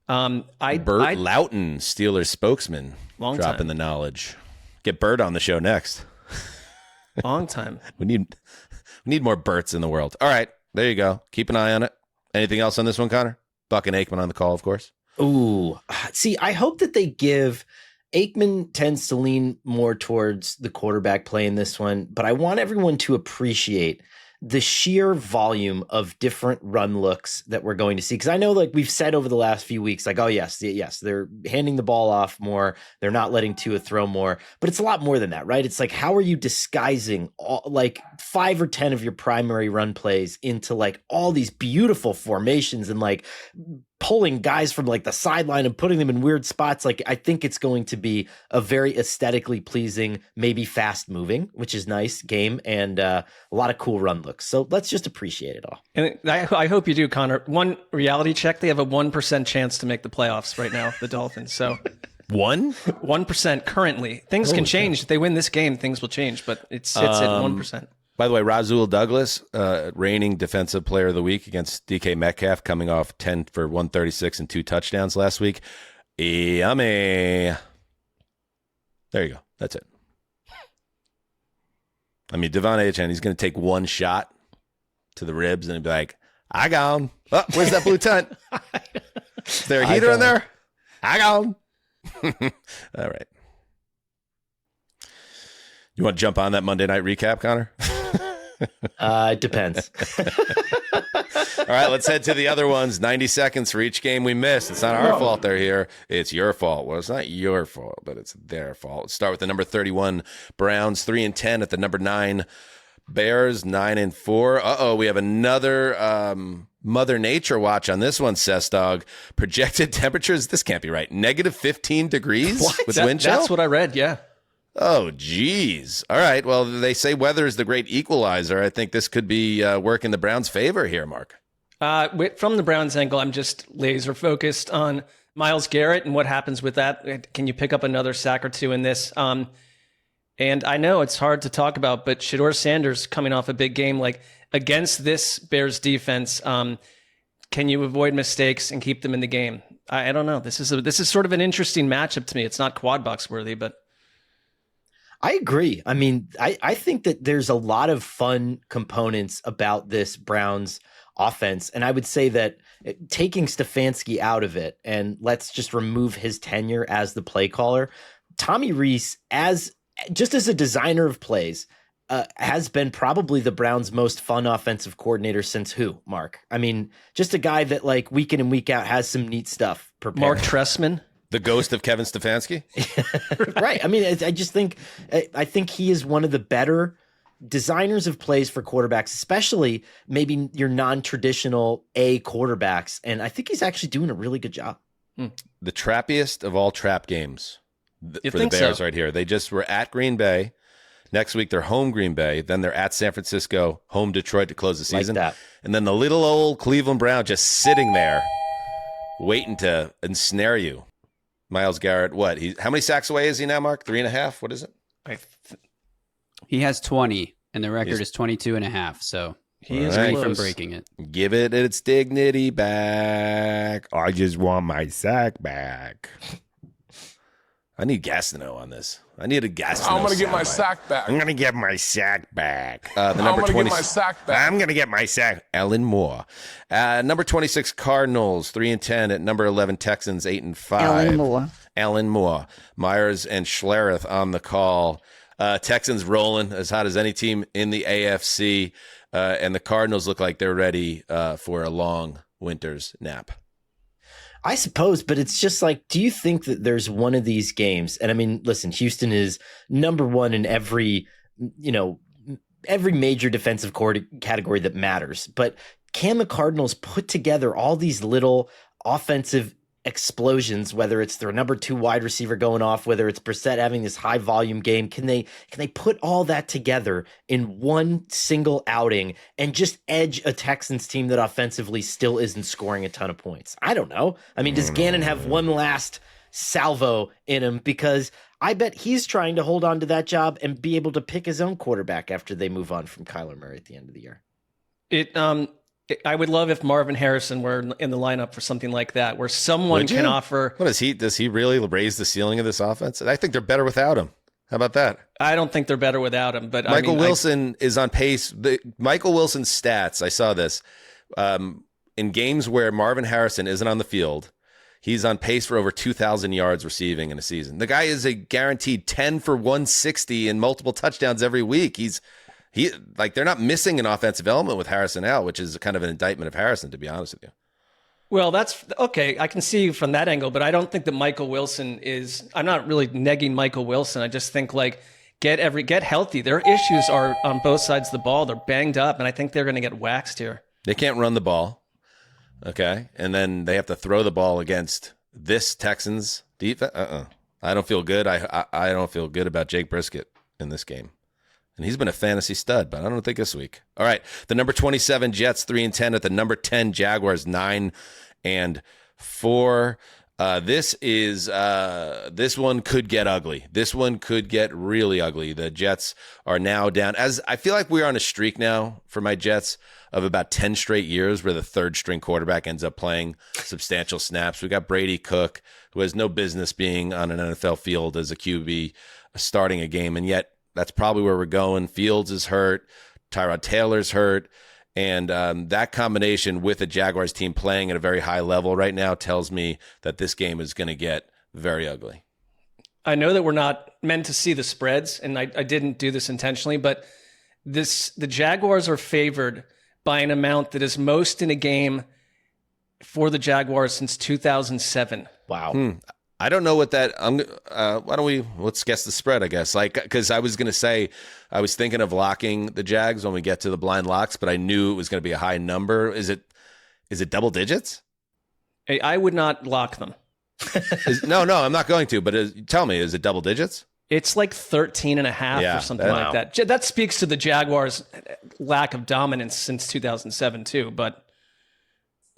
Bert Loughton, Steelers spokesman, dropping the knowledge. Get Bert on the show next. Long time. We need more Berts in the world. All right, there you go. Keep an eye on it. Anything else on this one, Connor? Buck and Aikman on the call, of course. Ooh, see, I hope that they give. Aikman tends to lean more towards the quarterback play in this one, but I want everyone to appreciate the sheer volume of different run looks that we're going to see. Because I know, like we've said over the last few weeks, like, oh, yes, they're handing the ball off more. They're not letting Tua throw more. But it's a lot more than that, right? It's like, how are you disguising like 5 or 10 of your primary run plays into like all these beautiful formations and like pulling guys from like the sideline and putting them in weird spots? Like, I think it's going to be a very aesthetically pleasing, maybe fast moving, which is nice game, and a lot of cool run looks. So let's just appreciate it all. And I hope you do, Connor. One reality check, they have a 1% chance to make the playoffs right now, the Dolphins. So 1% currently. Things can change. If they win this game, things will change, but it sits at 1%. By the way, Rasul Douglas, reigning Defensive Player of the Week against DK Metcalf, coming off 10 for 136 and 2 touchdowns last week. Yummy. There you go. That's it. I mean, Devon Achane, he's going to take one shot to the ribs and he'll be like, I got him. Oh, where's that blue tent? Is there a heater in there? I got him. All right. You want to jump on that Monday night recap, Connor? It depends. All right, let's head to the other ones. 90 seconds for each game we missed. It's not our fault they're here. It's your fault. Well, it's not your fault, but it's their fault. Let's start with the number 31 Browns, 3-10 at the number 9 Bears, 9-4. Uh-oh, we have another Mother Nature watch on this one, Sessdog. Projected temperatures, this can't be right. Negative 15 degrees with wind chill? That's what I read, yeah. Oh, geez. All right. Well, they say weather is the great equalizer. I think this could be working the Browns' favor here, Mark. From the Browns' angle, I'm just laser focused on Myles Garrett and what happens with that. Can you pick up another sack or two in this? And I know it's hard to talk about, but Shedeur Sanders coming off a big game, like against this Bears defense, can you avoid mistakes and keep them in the game? I don't know. This is sort of an interesting matchup to me. It's not quad box worthy, but. I agree. I mean, I think that there's a lot of fun components about this Browns offense. And I would say that taking Stefanski out of it and let's just remove his tenure as the play caller, Tommy Rees, just as a designer of plays, has been probably the Browns' most fun offensive coordinator since who, Mark? I mean, just a guy that like week in and week out has some neat stuff prepared. Mark Trestman? The ghost of Kevin Stefanski? Right. I mean, I just think he is one of the better designers of plays for quarterbacks, especially maybe your non-traditional A quarterbacks. And I think he's actually doing a really good job. The trappiest of all trap games for the Bears right here. They just were at Green Bay. Next week, they're home Green Bay. Then they're at San Francisco, home Detroit to close the season. Like that. And then the little old Cleveland Brown just sitting there waiting to ensnare you. Myles Garrett, what? How many sacks away is he now, Mark? 3.5? What is it? He has 20, and the record is 22.5. So he is close from breaking it. Give it its dignity back. I just want my sack back. I need Gastineau on this. I need a Gastineau. I'm going to get my sack back. I'm going to get my sack back. I'm going to get my sack back. I'm going to get my sack. Ellen Moore. Number 26 Cardinals, 3-10 at number 11 Texans, 8-5. Ellen Moore. Myers and Schlereth on the call. Texans rolling as hot as any team in the AFC. And the Cardinals look like they're ready for a long winter's nap. I suppose, but it's just like, do you think that there's one of these games? And I mean, listen, Houston is number one in every major defensive category that matters. But can the Cardinals put together all these little offensive explosions, whether it's their number 2 wide receiver going off, whether it's Brissett having this high volume game? Can they put all that together in one single outing and just edge a Texans team that offensively still isn't scoring a ton of points? I don't know. I mean, does Gannon have one last salvo in him? Because I bet he's trying to hold on to that job and be able to pick his own quarterback after they move on from Kyler Murray at the end of the year. I would love if Marvin Harrison were in the lineup for something like that, where someone can offer. What is he? Does he really raise the ceiling of this offense? I think they're better without him. How about that? I don't think they're better without him. But Michael Wilson is on pace. Michael Wilson's stats, I saw this, in games where Marvin Harrison isn't on the field, he's on pace for over 2,000 yards receiving in a season. The guy is a guaranteed 10 for 160 and multiple touchdowns every week. He's they're not missing an offensive element with Harrison out, which is kind of an indictment of Harrison, to be honest with you. Well, that's okay. I can see from that angle, but I don't think that Michael Wilson is. I'm not really negging Michael Wilson. I just think get healthy. Their issues are on both sides of the ball. They're banged up, and I think they're going to get waxed here. They can't run the ball, okay, and then they have to throw the ball against this Texans defense. I don't feel good. I don't feel good about Jake Brisket in this game. And he's been a fantasy stud, but I don't think this week. All right, the number 27 Jets 3-10 at the number 10 Jaguars 9-4. This one could get ugly. This one could get really ugly. The Jets are now down. As I feel like we're on a streak now for my Jets of about 10 straight years where the third string quarterback ends up playing substantial snaps. We got Brady Cook, who has no business being on an NFL field as a QB starting a game, and yet that's probably where we're going. Fields is hurt. Tyrod Taylor's hurt. And that combination with the Jaguars team playing at a very high level right now tells me that this game is going to get very ugly. I know that we're not meant to see the spreads, and I didn't do this intentionally, but the Jaguars are favored by an amount that is most in a game for the Jaguars since 2007. Wow. I don't know what that. Let's guess the spread, I guess. Because I was going to say, I was thinking of locking the Jags when we get to the blind locks, but I knew it was going to be a high number. Is it double digits? Hey, I would not lock them. No, I'm not going to. But tell me, is it double digits? It's like 13.5 or something like that. That speaks to the Jaguars' lack of dominance since 2007 too. But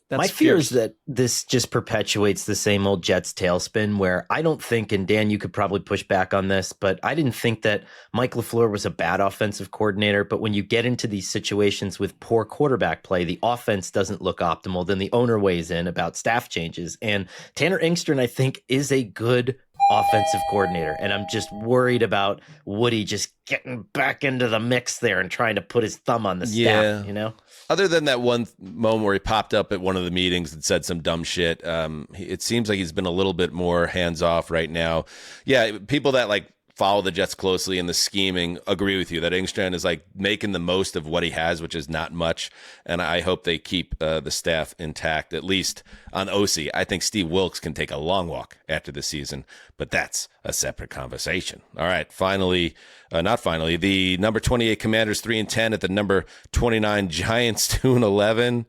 my fear is that this just perpetuates the same old Jets tailspin where I don't think, and Dan, you could probably push back on this, but I didn't think that Mike LaFleur was a bad offensive coordinator. But when you get into these situations with poor quarterback play, the offense doesn't look optimal. Then the owner weighs in about staff changes. And Tanner Engstrom, I think, is a good offensive coordinator. And I'm just worried about Woody just getting back into the mix there and trying to put his thumb on the staff, Other than that one moment where he popped up at one of the meetings and said some dumb shit, it seems like he's been a little bit more hands-off right now. Yeah, people that follow the Jets closely and the scheming agree with you that Engstrand is making the most of what he has, which is not much. And I hope they keep the staff intact, at least on OC. I think Steve Wilkes can take a long walk after the season, but that's a separate conversation. All right, the number 28 Commanders 3-10 at the number 29 Giants 2-11.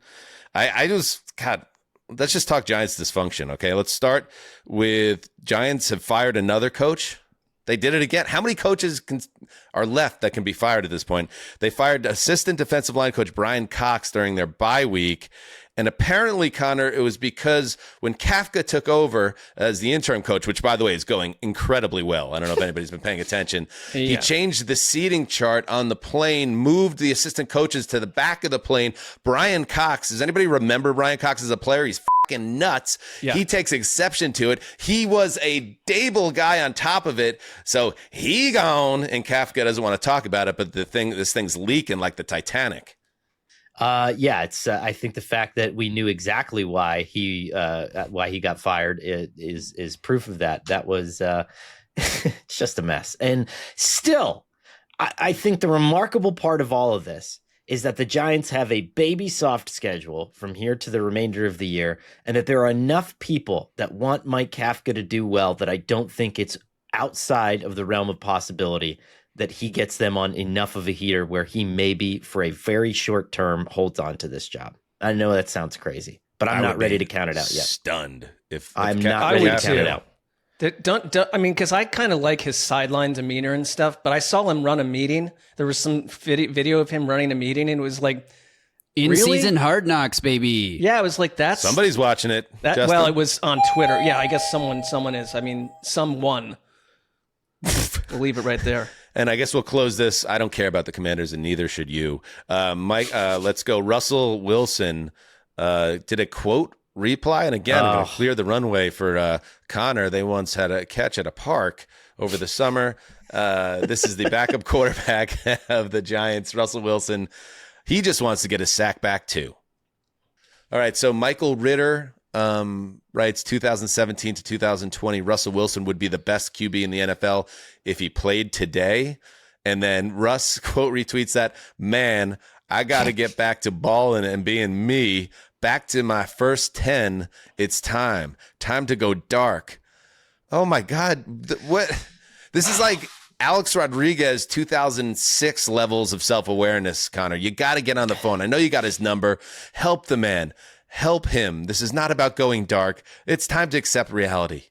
Let's just talk Giants dysfunction. Okay, let's start with Giants have fired another coach. They did it again. How many coaches are left that can be fired at this point? They fired assistant defensive line coach Brian Cox during their bye week. And apparently, Connor, it was because when Kafka took over as the interim coach, which, by the way, is going incredibly well. I don't know if anybody's been paying attention. Yeah. He changed the seating chart on the plane, moved the assistant coaches to the back of the plane. Brian Cox, does anybody remember Brian Cox as a player? He's fucking nuts. Yeah. He takes exception to it. He was a Dable guy on top of it. So he gone, and Kafka doesn't want to talk about it, but this thing's leaking like the Titanic. It's. I think the fact that we knew exactly why he got fired is proof of that. That was it's just a mess. And still, I think the remarkable part of all of this is that the Giants have a baby soft schedule from here to the remainder of the year, and that there are enough people that want Mike Kafka to do well that I don't think it's outside of the realm of possibility that he gets them on enough of a heater where he maybe for a very short term holds on to this job. I know that sounds crazy, but I'm not ready to count it out yet. Stunned if I'm not ready to count it out. Because I kind of like his sideline demeanor and stuff, but I saw him run a meeting. There was some video of him running a meeting, and it was like in-season Hard Knocks, baby. Yeah, it was like that's somebody's watching it. Well, it was on Twitter. Yeah, I guess someone is. I mean, someone. We'll leave it right there. And I guess we'll close this. I don't care about the Commanders, and neither should you. Mike, let's go. Russell Wilson did a quote reply. And again, I'm going to clear the runway for Connor. They once had a catch at a park over the summer. This is the backup quarterback of the Giants, Russell Wilson. He just wants to get his sack back, too. All right, so Michael Ritter writes 2017 to 2020, Russell Wilson would be the best QB in the NFL if he played today. And then Russ quote retweets that, man, I got to get back to balling and being me. Back to my first 10. It's time to go dark. Oh my God. What? This is like Alex Rodriguez 2006 levels of self-awareness, Connor. You got to get on the phone. I know you got his number. Help the man. Help him. This is not about going dark. It's time to accept reality.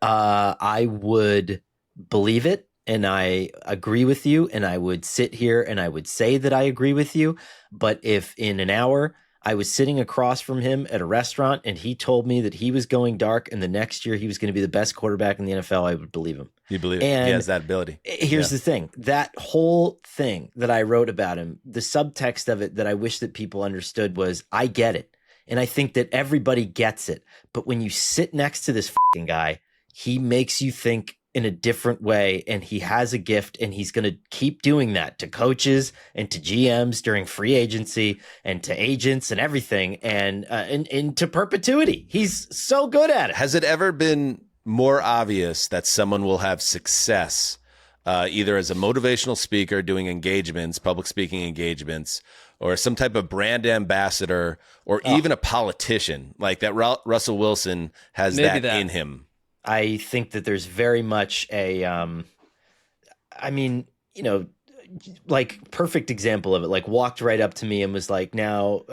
I would believe it, and I agree with you, and I would sit here and I would say that I agree with you. But if in an hour I was sitting across from him at a restaurant and he told me that he was going dark and the next year he was going to be the best quarterback in the NFL, I would believe him. You believe it? He has that ability. Here's the thing. That whole thing that I wrote about him, the subtext of it that I wish that people understood was, I get it. And I think that everybody gets it. But when you sit next to this fucking guy, he makes you think in a different way, and he has a gift, and he's going to keep doing that to coaches and to GMs during free agency and to agents and everything, and into perpetuity. He's so good at it. Has it ever been more obvious that someone will have success either as a motivational speaker doing engagements, public speaking engagements, or some type of brand ambassador, or even a politician, like that Russell Wilson has that in him? I think that there's very much a, like perfect example of it, like walked right up to me and was like, now,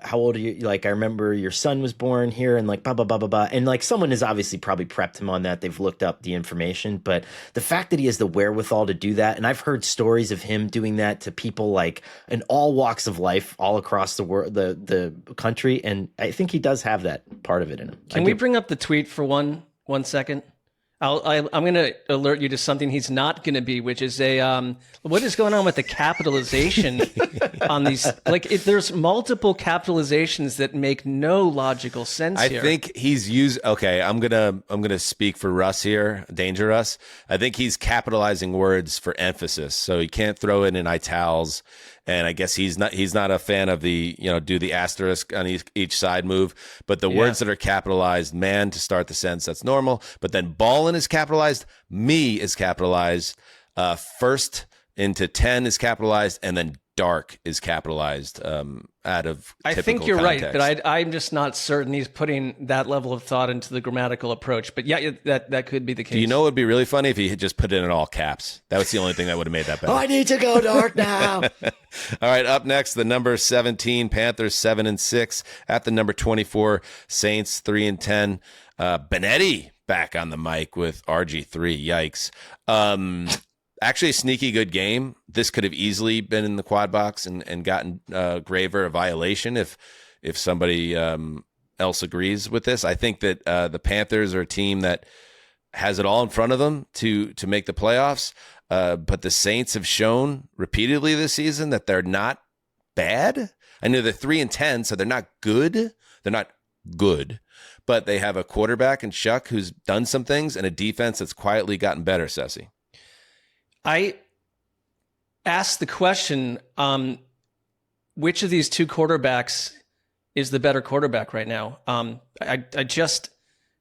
how old are you? Like, I remember your son was born here and like, blah, blah, blah, blah, blah. And like someone has obviously probably prepped him on that. They've looked up the information, but the fact that he has the wherewithal to do that. And I've heard stories of him doing that to people like in all walks of life, all across the world, the country. And I think he does have that part of it in him. Can we bring up the tweet for one second? I'm going to alert you to something he's not going to be, which is what is going on with the capitalization on these? Like, there's multiple capitalizations that make no logical sense here. I think he's used. Okay, I'm gonna speak for Russ here, Danger Russ. I think he's capitalizing words for emphasis, so he can't throw it in itals. And I guess he's not a fan of the, do the asterisk on each side move. But the words that are capitalized, man, to start the sentence, that's normal. But then ballin' is capitalized, me is capitalized, first into 10 is capitalized, and then dark is capitalized out of typical I think you're context. right, but I'm just not certain he's putting that level of thought into the grammatical approach. But yeah, that could be the case. Do you know what would be really funny if he had just put it in all caps? That was the only thing that would have made that better. Oh, I need to go dark now. All right, up next, the number 17 Panthers 7-6 at the number 24 Saints 3-10. Benetti back on the mic with RG3. Yikes. Actually, a sneaky good game. This could have easily been in the quad box and gotten Graver a violation if somebody else agrees with this. I think that the Panthers are a team that has it all in front of them to make the playoffs. But the Saints have shown repeatedly this season that they're not bad. I know they're 3-10, so they're not good. They're not good, but they have a quarterback in Shuck who's done some things and a defense that's quietly gotten better, Sessy. I asked the question, which of these two quarterbacks is the better quarterback right now? I just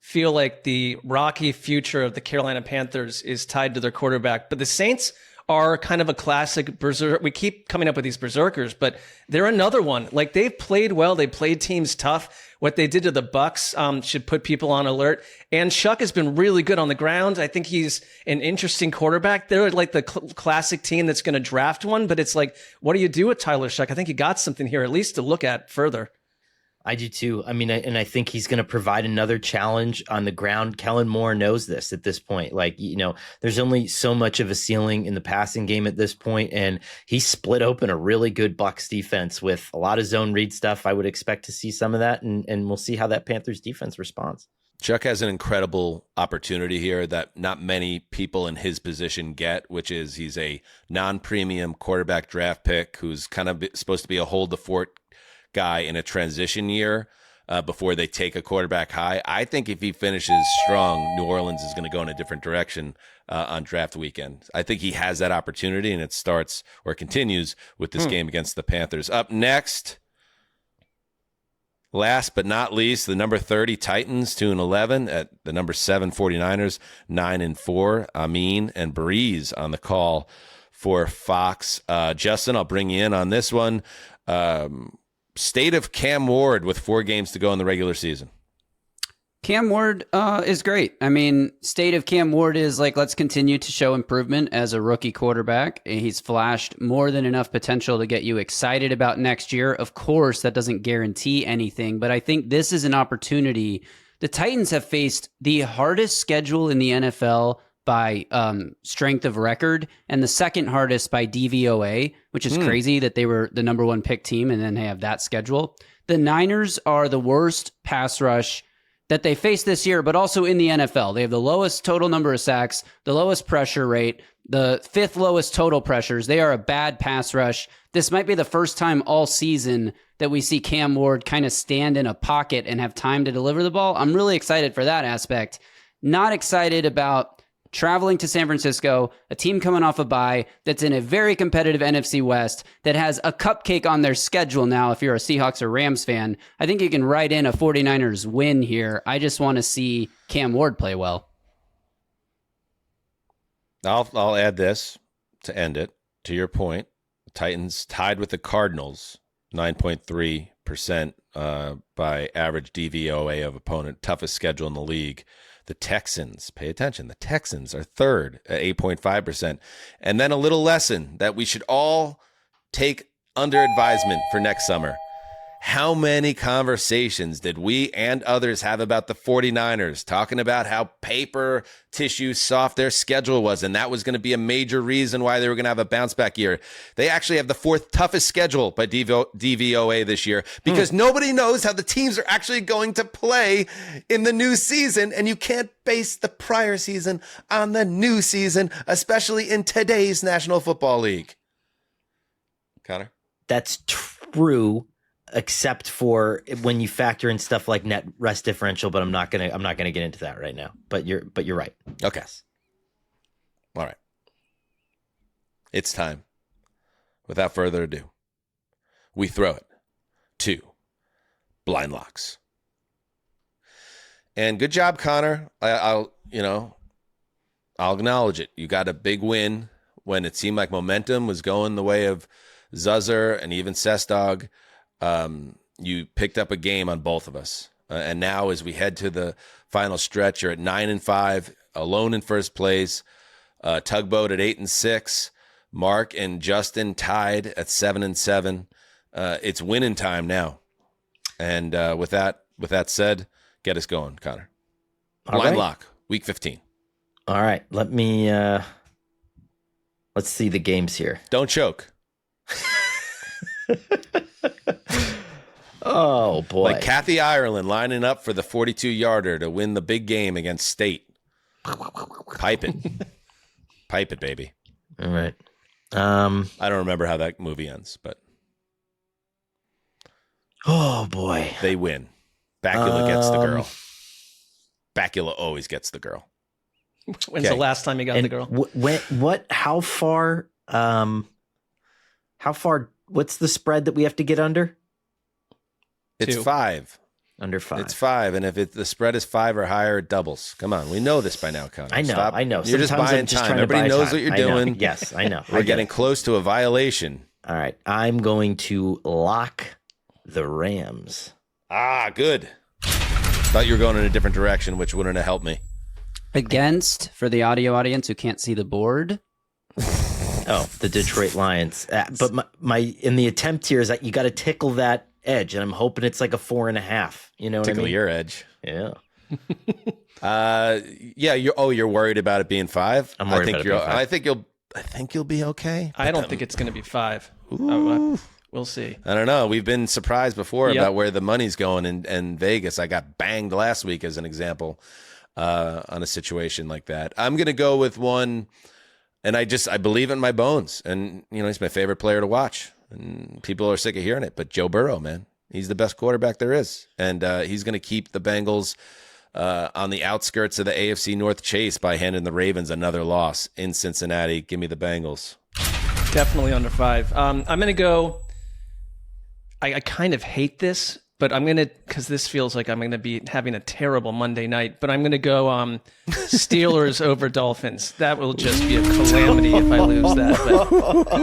feel like the rocky future of the Carolina Panthers is tied to their quarterback, but the Saints are kind of a classic berserker. We keep coming up with these berserkers, but they're another one. Like, they've played well. They played teams tough. What they did to the Bucks should put people on alert. And Shuck has been really good on the ground. I think he's an interesting quarterback. They're like the classic team that's going to draft one, but it's like, what do you do with Tyler Shuck? I think you got something here, at least to look at further. I do too. I mean, and I think he's going to provide another challenge on the ground. Kellen Moore knows this at this point. Like, there's only so much of a ceiling in the passing game at this point, and he split open a really good Bucs defense with a lot of zone read stuff. I would expect to see some of that, and we'll see how that Panthers defense responds. Chuck has an incredible opportunity here that not many people in his position get, which is he's a non-premium quarterback draft pick who's kind of supposed to be a hold the fort guy in a transition year before they take a quarterback high. I think if he finishes strong, New Orleans is going to go in a different direction on draft weekend. I think he has that opportunity, and it starts or continues with this game against the Panthers. Up next, last but not least, the number 30 Titans 2-11 at the number 7 49ers 9-4. Amin and Breeze on the call for Fox. Justin, I'll bring you in on this one. State of Cam Ward with 4 games to go in the regular season. Cam Ward is great. I mean, state of Cam Ward is like, let's continue to show improvement as a rookie quarterback. He's flashed more than enough potential to get you excited about next year. Of course, that doesn't guarantee anything, but I think this is an opportunity. The Titans have faced the hardest schedule in the NFL by strength of record and the second hardest by DVOA, which is crazy that they were the number 1 pick team and then they have that schedule. The Niners are the worst pass rush that they face this year, but also in the NFL. They have the lowest total number of sacks, the lowest pressure rate, the 5th lowest total pressures. They are a bad pass rush. This might be the first time all season that we see Cam Ward kind of stand in a pocket and have time to deliver the ball. I'm really excited for that aspect. Not excited about traveling to San Francisco, a team coming off a bye that's in a very competitive NFC West that has a cupcake on their schedule now. If you're a Seahawks or Rams fan, I think you can write in a 49ers win here. I just want to see Cam Ward play well. I'll add this to end it. To your point, Titans tied with the Cardinals, 9.3% by average DVOA of opponent. Toughest schedule in the league. The Texans, pay attention, the Texans are 3rd at 8.5%. And then a little lesson that we should all take under advisement for next summer. How many conversations did we and others have about the 49ers talking about how paper tissue soft their schedule was, and that was going to be a major reason why they were going to have a bounce back year? They actually have the 4th toughest schedule by DVOA this year because nobody knows how the teams are actually going to play in the new season, and you can't base the prior season on the new season, especially in today's National Football League. Connor? That's true. Except for when you factor in stuff like net rest differential, but I'm not gonna get into that right now. But you're right. Okay. All right. It's time. Without further ado, we throw it to Blind Locks. And good job, Connor. I'll acknowledge it. You got a big win when it seemed like momentum was going the way of Zuzzer and even Sestog. You picked up a game on both of us. And now as we head to the final stretch, you're at 9-5, alone in first place. Tugboat at 8-6. Mark and Justin tied at 7-7. It's winning time now. And with that said, get us going, Connor. Blind Lock, week 15. All right. Let's see the games here. Don't choke. Oh, boy. Like Kathy Ireland lining up for the 42-yarder to win the big game against State. Pipe it. Pipe it, baby. All right. I don't remember how that movie ends, but. Oh, boy. They win. Bacula gets the girl. Bacula always gets the girl. When's the last time you got the girl? How far, what's the spread that we have to get under? It's 5. Under 5. It's 5, and if the spread is 5 or higher, it doubles. Come on, we know this by now, Connor. I know. Stop. I know. You're just buying time. Everybody knows what you're doing. Yes, I know. We're getting close to a violation. All right, I'm going to lock the Rams. Ah, good. Thought you were going in a different direction, which wouldn't have helped me. Against, for the audio audience who can't see the board. Oh, the Detroit Lions. But my in the attempt here is that you got to tickle that edge, and I'm hoping it's like a 4.5. You know what I mean? Tickle your edge. Yeah. Yeah. You're worried about it being 5. I'm worried about it being 5. I think you'll be okay. I don't think it's going to be 5. We'll see. I don't know. We've been surprised before about where the money's going in Vegas. I got banged last week as an example on a situation like that. I'm going to go with one, and I believe in my bones. And, he's my favorite player to watch. And people are sick of hearing it, but Joe Burrow, man, he's the best quarterback there is. And he's going to keep the Bengals on the outskirts of the AFC North chase by handing the Ravens another loss in Cincinnati. Give me the Bengals. Definitely under 5. I'm going to go. I kind of hate this, but I'm going to, because this feels like I'm going to be having a terrible Monday night, but I'm going to go Steelers over Dolphins. That will just be a calamity if I lose that. But.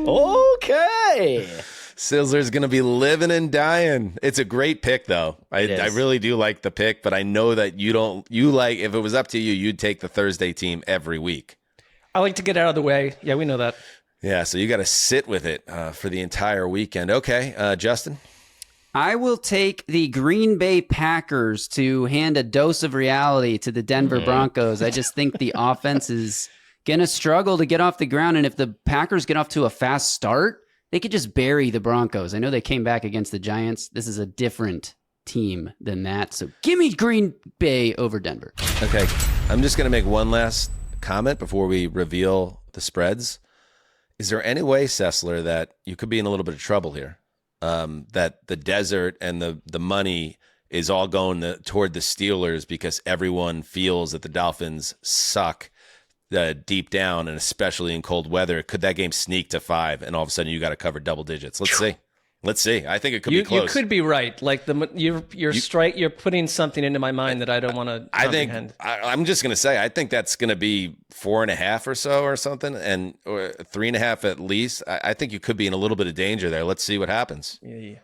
Okay. Sizzler's going to be living and dying. It's a great pick, though. I really do like the pick, but I know that you like, if it was up to you, you'd take the Thursday team every week. I like to get out of the way. Yeah, we know that. Yeah, so you got to sit with it for the entire weekend. Okay, Justin? I will take the Green Bay Packers to hand a dose of reality to the Denver Broncos. I just think the offense is going to struggle to get off the ground, and if the Packers get off to a fast start, they could just bury the Broncos. I know they came back against the Giants. This is a different team than that. So give me Green Bay over Denver. Okay, I'm just going to make one last comment before we reveal the spreads. Is there any way, Sessler, that you could be in a little bit of trouble here? That the desert and the money is all going toward the Steelers because everyone feels that the Dolphins suck deep down, and especially in cold weather. Could that game sneak to 5 and all of a sudden you got to cover double digits? Let's see. I think it could be close. You could be right. Like you're putting something into my mind that I don't want to comprehend. I'm just going to say, I think that's going to be 4.5 or so or something, or 3.5 at least. I think you could be in a little bit of danger there. Let's see what happens. Yeah.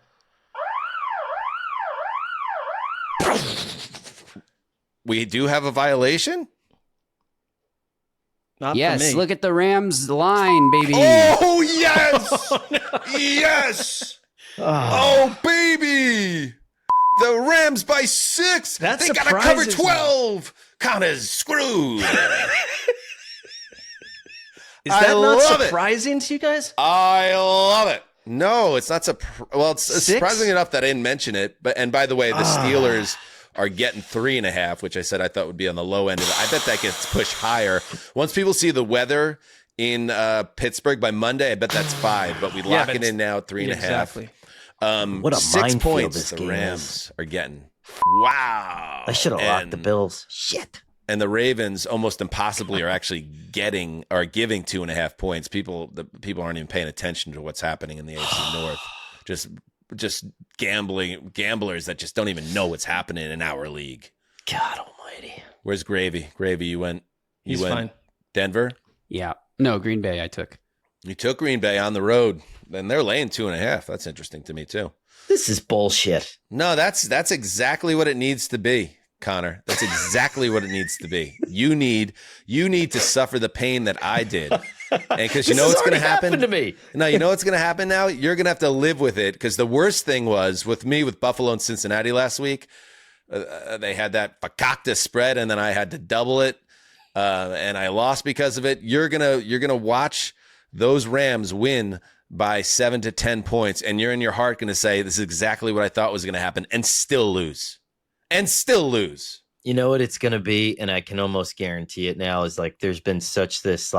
We do have a violation? Not yes, look at the Rams line, baby. Oh, yes! Yes! Oh, baby! The Rams by 6! They got to cover 12! Connor's screwed! Is that not surprising to you guys? I love it. No, it's not it's surprising enough that I didn't mention it. And by the way, the Steelers are getting 3.5, which I said I thought would be on the low end of it. I bet that gets pushed higher. Once people see the weather in Pittsburgh by Monday, I bet that's 5. But we lock it in now at 3.5. Exactly. What a 6 points this the game Rams are getting. Wow. I should have locked the Bills. Shit. And the Ravens almost impossibly are actually giving 2.5 points. People aren't even paying attention to what's happening in the AFC North. Just gamblers that just don't even know what's happening in our league. God almighty. Where's Gravy? Gravy, you went fine. Denver? Yeah. No, Green Bay I took. You took Green Bay on the road. And they're laying 2.5. That's interesting to me too. This is bullshit. No, that's exactly what it needs to be, Connor. That's exactly what it needs to be. You need to suffer the pain that I did. And because you know what's going to happen to me. No, you know what's going to happen now? You're going to have to live with it, because the worst thing was with me with Buffalo and Cincinnati last week. They had that fakakta spread, and then I had to double it, and I lost because of it. You're gonna watch those Rams win by 7 to 10 points, and you're in your heart going to say, this is exactly what I thought was going to happen, and still lose. You know what it's going to be, and I can almost guarantee it now, is like there's been such this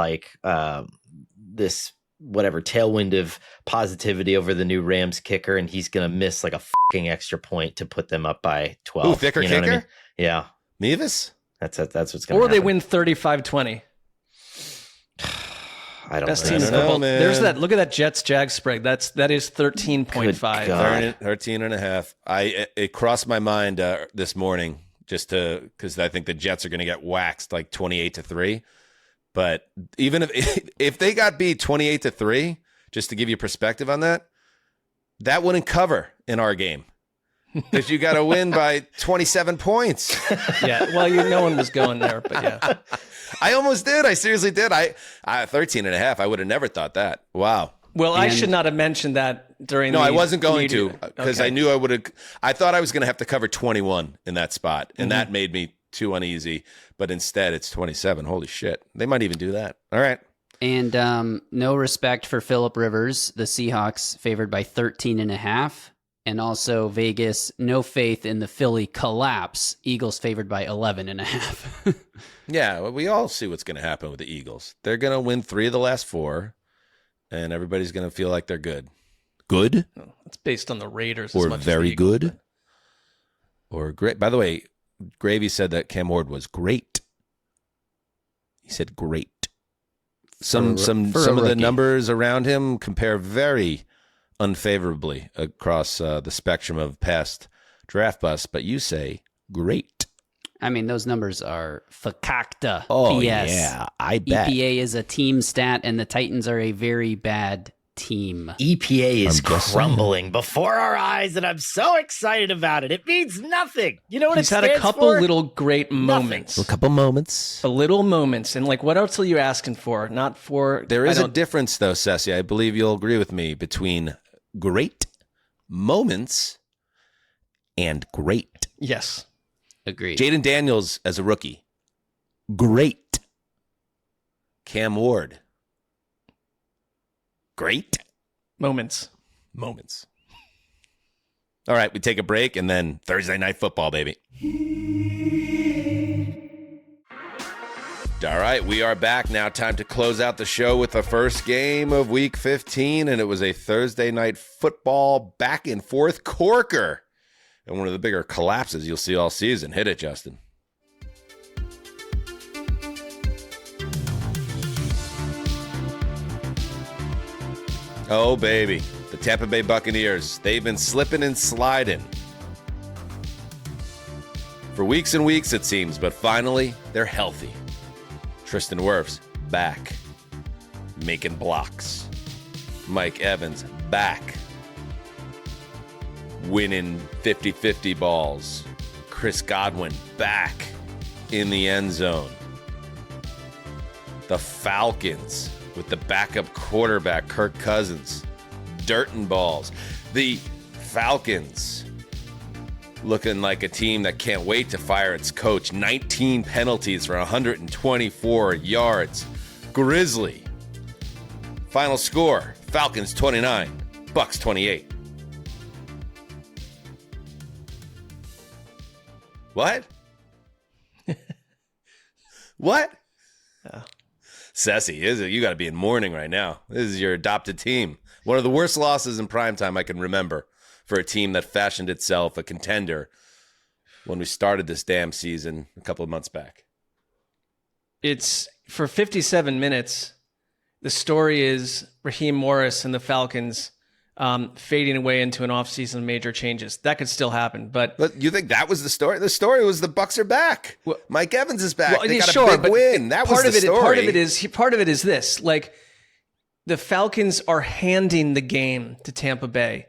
this whatever tailwind of positivity over the new Rams kicker, and he's going to miss like a fucking extra point to put them up by 12. Ooh, thicker kicker? What I mean? Yeah. Mevis? That's what's going to happen. Or they win 35-20. I don't Best know. team in I don't know, football. man. There's that. Look at that Jets-Jags spread. That is 13.5. 13.5. It crossed my mind this morning because I think the Jets are going to get waxed like 28-3. But even if they got beat 28-3, just to give you perspective on that wouldn't cover in our game. Because you got to win by 27 points. Yeah, well, no one was going there, but yeah. I almost did. I seriously did. I 13.5. I would have never thought that. Wow. Well, I should not have mentioned that during No, I wasn't going to, because I knew I would have. I thought I was going to have to cover 21 in that spot, and that made me too uneasy. But instead, it's 27. Holy shit. They might even do that. All right. And no respect for Phillip Rivers. The Seahawks favored by 13.5. And also Vegas, no faith in the Philly collapse. Eagles favored by 11.5. Yeah, well, we all see what's going to happen with the Eagles. They're going to win 3 of the last 4, and everybody's going to feel like they're good. Good? It's based on the Raiders. Or as much very as the Eagles, good? Or great. By the way, Gravy said that Cam Ward was great. He said great. Some of the numbers around him compare very unfavorably across the spectrum of past draft busts, but you say great. I mean, those numbers are fakakta. Oh, BS. yeah, I bet. EPA is a team stat, and the Titans are a very bad team. EPA is crumbling before our eyes, and I'm so excited about it. It means nothing. You know what He's it stands had a couple for? little great moments. A couple moments. The little moments. And like, what else are you asking for? Not for... There is a difference, though, Ceci. I believe you'll agree with me, between great moments and great. Yes. Agreed. Jaden Daniels as a rookie. Great. Cam Ward. Great. Moments. All right, we take a break, and then Thursday Night Football, baby. All right, we are back now. Time to close out the show with the first game of Week 15, and it was a Thursday Night Football back-and-forth corker. And one of the bigger collapses you'll see all season. Hit it, Justin. Oh, baby. The Tampa Bay Buccaneers. They've been slipping and sliding for weeks and weeks, it seems, but finally, they're healthy. Tristan Wirfs, back. Making blocks. Mike Evans, back. Winning 50-50 balls. Chris Godwin, back in the end zone. The Falcons, with the backup quarterback, Kirk Cousins, dirting balls. The Falcons looking like a team that can't wait to fire its coach. 19 penalties for 124 yards. Grizzly. Final score, Falcons 29, Bucks 28. What? What? Ceci, is it? You got to be in mourning right now. This is your adopted team. One of the worst losses in primetime I can remember for a team that fashioned itself a contender when we started this damn season a couple of months back. It's for 57 minutes. The story is Raheem Morris and the Falcons fading away into an offseason major changes. That could still happen, but you think that was the story? The story was the Bucks are back. Well, Mike Evans is back. They got sure, a big win. That was the story. Part of it is this: like the Falcons are handing the game to Tampa Bay.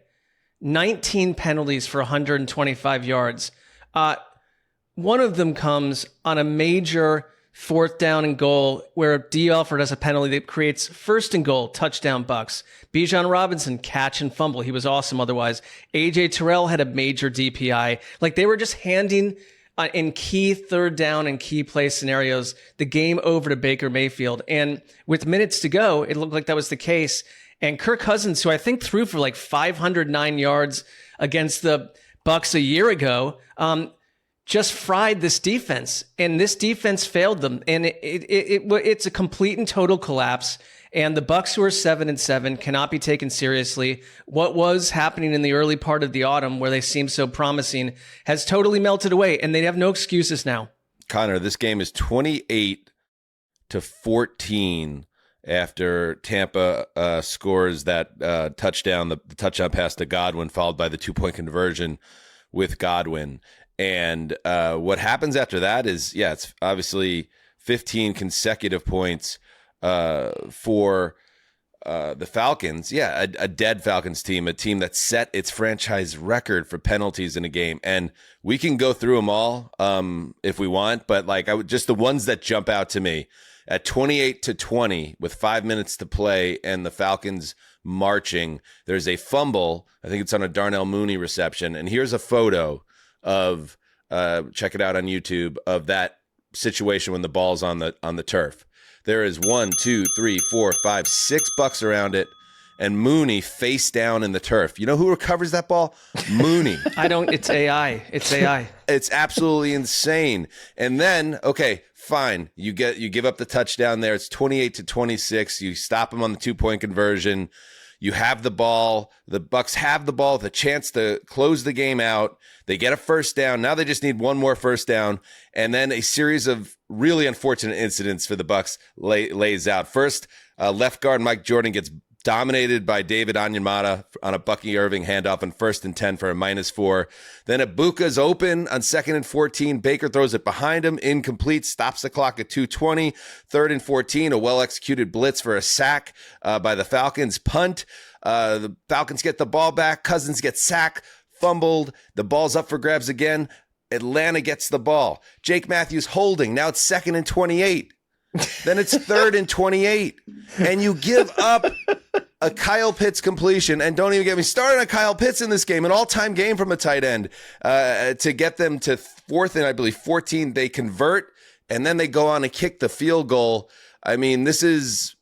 19 penalties for 125 yards. One of them comes on a major 4th down and goal where D. Alford has a penalty that creates 1st and goal, touchdown Bucks. Bijan Robinson, catch and fumble. He was awesome otherwise. A.J. Terrell had a major DPI. Like they were just handing in key 3rd down and key play scenarios the game over to Baker Mayfield. And with minutes to go, it looked like that was the case. And Kirk Cousins, who I think threw for like 509 yards against the Bucks a year ago, just fried this defense, and this defense failed them, and it's a complete and total collapse. And the Bucks, who are 7-7, cannot be taken seriously. What was happening in the early part of the autumn, where they seemed so promising, has totally melted away, and they have no excuses now. Connor, this game is 28-14 after Tampa scores that touchdown, the touchdown pass to Godwin, followed by the 2-point conversion with Godwin. And what happens after that is, it's obviously 15 consecutive points for the Falcons. Yeah, a dead Falcons team, a team that set its franchise record for penalties in a game. And we can go through them all if we want, but like just the ones that jump out to me. At 28-20 with 5 minutes to play and the Falcons marching, there's a fumble. I think it's on a Darnell Mooney reception. And here's a photo of check it out on YouTube of that situation when the ball's on the turf. There is 1, 2, 3, 4, 5, 6 Bucks around it, and Mooney face down in the turf. You know who recovers that ball? Mooney. It's AI. It's AI. It's absolutely insane. And then, okay, fine. You give up the touchdown there. It's 28-26. You stop them on the 2-point conversion. You have the ball. The Bucks have the ball, the chance to close the game out. They get a 1st down. Now they just need one more 1st down, and then a series of really unfortunate incidents for the Bucks lays out. First, left guard Mike Jordan gets dominated by David Onyemata on a Bucky Irving handoff on 1st and 10 for a -4. Then Ibuka's open on 2nd and 14. Baker throws it behind him, incomplete, stops the clock at 2:20. 3rd and 14, a well-executed blitz for a sack by the Falcons. Punt. The Falcons get the ball back. Cousins gets sacked, fumbled. The ball's up for grabs again. Atlanta gets the ball. Jake Matthews holding. Now it's 2nd and 28. Then it's 3rd and 28. And you give up a Kyle Pitts completion. And don't even get me started on Kyle Pitts in this game, an all-time game from a tight end, to get them to 4th and I believe 14. They convert, and then they go on and kick the field goal. I mean, this is...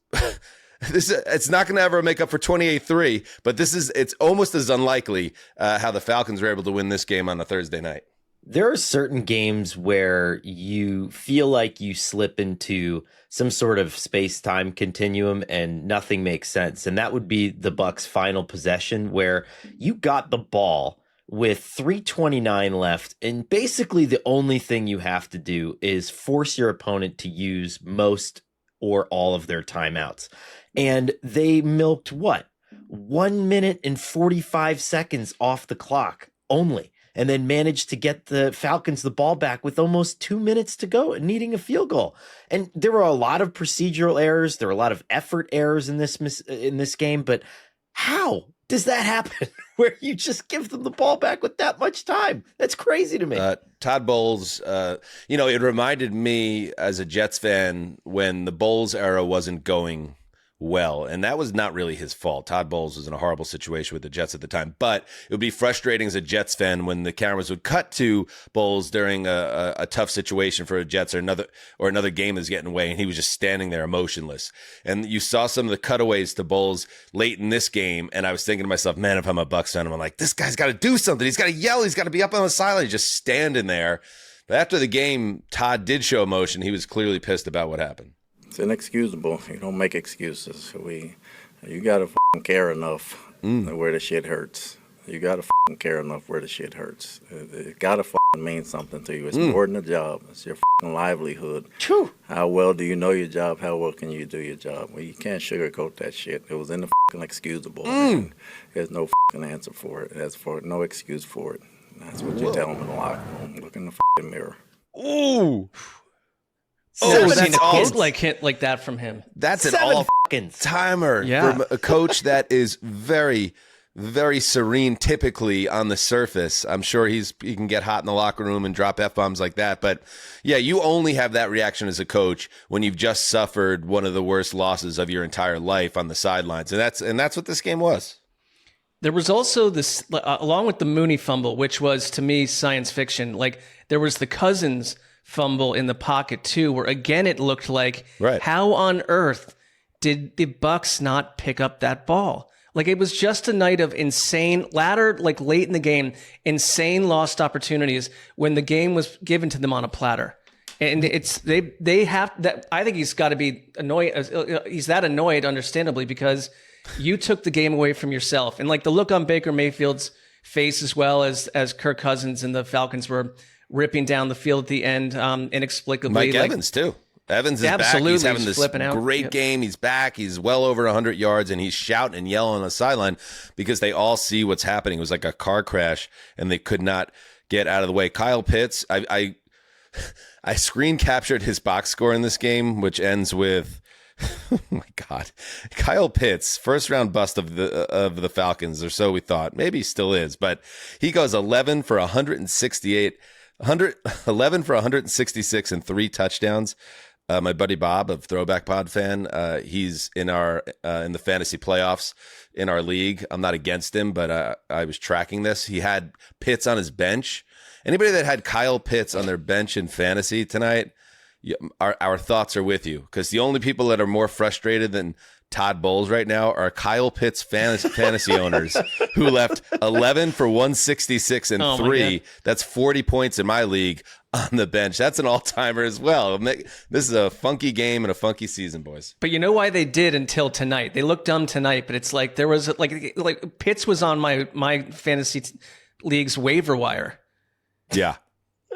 it's not going to ever make up for 28-3, but it's almost as unlikely how the Falcons were able to win this game on a Thursday night. There are certain games where you feel like you slip into some sort of space-time continuum and nothing makes sense. And that would be the Bucs' final possession, where you got the ball with 3:29 left. And basically the only thing you have to do is force your opponent to use most or all of their timeouts. And they milked 1 minute and 45 seconds off the clock only, and then managed to get the Falcons the ball back with almost 2 minutes to go and needing a field goal. And there were a lot of procedural errors. There were a lot of effort errors in this game. But how does that happen where you just give them the ball back with that much time? That's crazy to me. Todd Bowles, it reminded me as a Jets fan when the Bowles era wasn't going well, and that was not really his fault. Todd Bowles was in a horrible situation with the Jets at the time, but it would be frustrating as a Jets fan when the cameras would cut to Bowles during a tough situation for the Jets, or another game is getting away, and he was just standing there emotionless. And you saw some of the cutaways to Bowles late in this game, and I was thinking to myself, man, if I'm a Bucs fan, I'm like, this guy's got to do something. He's got to yell. He's got to be up on the sideline, just standing there. But after the game, Todd did show emotion. He was clearly pissed about what happened. It's inexcusable. You don't make excuses. You gotta care enough where the shit hurts. You gotta care enough where the shit hurts. It gotta mean something to you. It's more than a job. It's your livelihood. True. How well do you know your job? How well can you do your job? Well, you can't sugarcoat that shit. It was inexcusable. And there's no answer for it. There's no excuse for it. And that's what you tell them in the locker room. Look in the mirror. Ooh. I've seen a quote like that from him. That's an all-timer from a coach that is very, very serene typically on the surface. I'm sure he can get hot in the locker room and drop F-bombs like that. But, yeah, you only have that reaction as a coach when you've just suffered one of the worst losses of your entire life on the sidelines. And that's what this game was. There was also this, along with the Mooney fumble, which was, to me, science fiction. Like, there was the Cousins fumble in the pocket too, where again it looked like, how on earth did the Bucs not pick up that ball? Like, it was just a night of insane late in the game, insane lost opportunities when the game was given to them on a platter. And they have that. I think he's got to be annoyed. He's that annoyed, understandably, because you took the game away from yourself. And like the look on Baker Mayfield's face, as well as Kirk Cousins and the Falcons were ripping down the field at the end, inexplicably. Mike Evans, too. Evans is back. He's having this great game. He's back. He's well over 100 yards, and he's shouting and yelling on the sideline because they all see what's happening. It was like a car crash, and they could not get out of the way. Kyle Pitts, I screen captured his box score in this game, which ends with, oh my God, Kyle Pitts, first round bust of the Falcons, or so we thought. Maybe he still is, but he goes 11 for 166 and 3 touchdowns. My buddy Bob of Throwback Pod fan, he's in the fantasy playoffs in our league. I'm not against him, but I was tracking this. He had Pitts on his bench. Anybody that had Kyle Pitts on their bench in fantasy tonight, our thoughts are with you, because the only people that are more frustrated than Todd Bowles right now are Kyle Pitts fantasy owners who left 11 for 166 and 3. That's 40 points in my league on the bench. That's an all-timer as well. This is a funky game and a funky season, boys. But you know why they did until tonight? They looked dumb tonight, but it's like there was like Pitts was on my fantasy league's waiver wire. Yeah.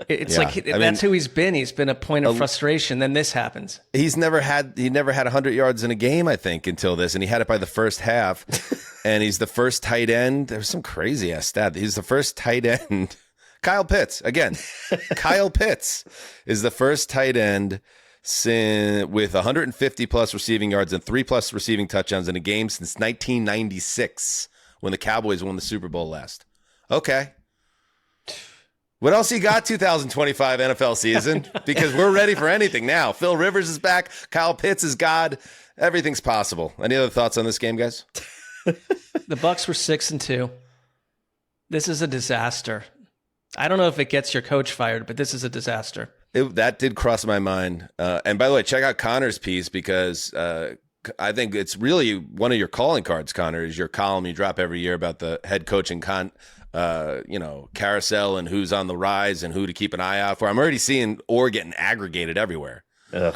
It's that's who he's been. He's been a point of frustration. Then this happens. He never had 100 yards in a game, I think, until this, and he had it by the first half. And he's the first tight end. There's some crazy ass stat. He's the first tight end. Kyle Pitts again. Kyle Pitts is the first tight end with 150 plus receiving yards and 3+ receiving touchdowns in a game since 1996, when the Cowboys won the Super Bowl last. Okay. What else you got 2025 NFL season? Because we're ready for anything now. Phil Rivers is back. Kyle Pitts is God. Everything's possible. Any other thoughts on this game, guys? The Bucs were 6-2. This is a disaster. I don't know if it gets your coach fired, but this is a disaster. That did cross my mind. And by the way, check out Connor's piece, because I think it's really one of your calling cards, Connor, is your column you drop every year about the head coaching carousel and who's on the rise and who to keep an eye out for. I'm already seeing Orr getting aggregated everywhere. Ugh.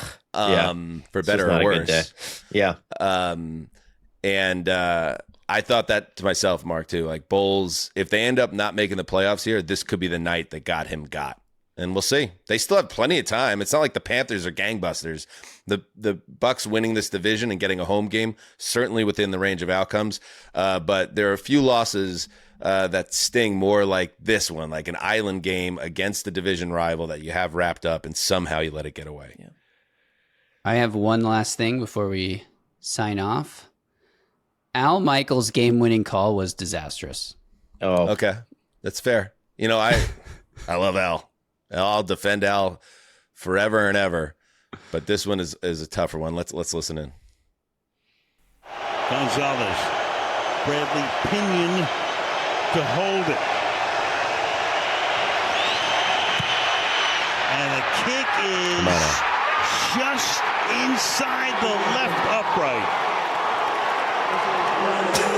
For better or worse. Yeah. And I thought that to myself, Mark, too. Like, Bowles, if they end up not making the playoffs here, this could be the night that got him got. And we'll see. They still have plenty of time. It's not like the Panthers are gangbusters. The Bucs winning this division and getting a home game, certainly within the range of outcomes. But there are a few losses that sting more like this one, like an island game against the division rival that you have wrapped up and somehow you let it get away. Yeah. I have one last thing before we sign off. Al Michaels' game-winning call was disastrous. Oh, okay. That's fair. I love Al. I'll defend Al forever and ever. But this one is a tougher one. Let's listen in. Gonzalez, Bradley Pinion to hold it. And the kick is just inside the left upright.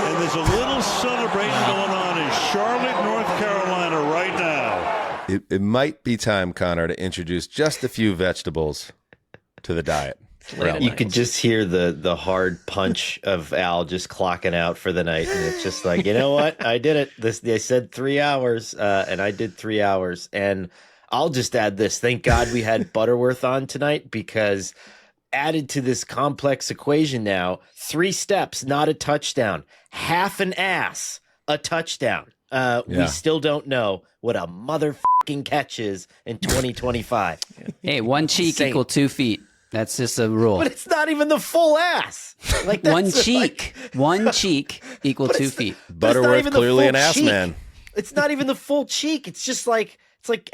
And there's a little celebration going on in Charlotte, North Carolina right now. It might be time, Connor, to introduce just a few vegetables to the diet. You could just hear the hard punch of Al just clocking out for the night. And it's just like, you know what? I did it. They said 3 hours, and I did 3 hours. And I'll just add this. Thank God we had Butterworth on tonight, because added to this complex equation now, 3 steps, not a touchdown. Half an ass, a touchdown. We still don't know what a motherfucking catch is in 2025. Hey, 1 cheek equal 2 feet. That's just a rule. But it's not even the full ass. Like, that's 1 cheek equal 2 feet. Butterworth clearly an ass man. It's not even the full cheek. It's just like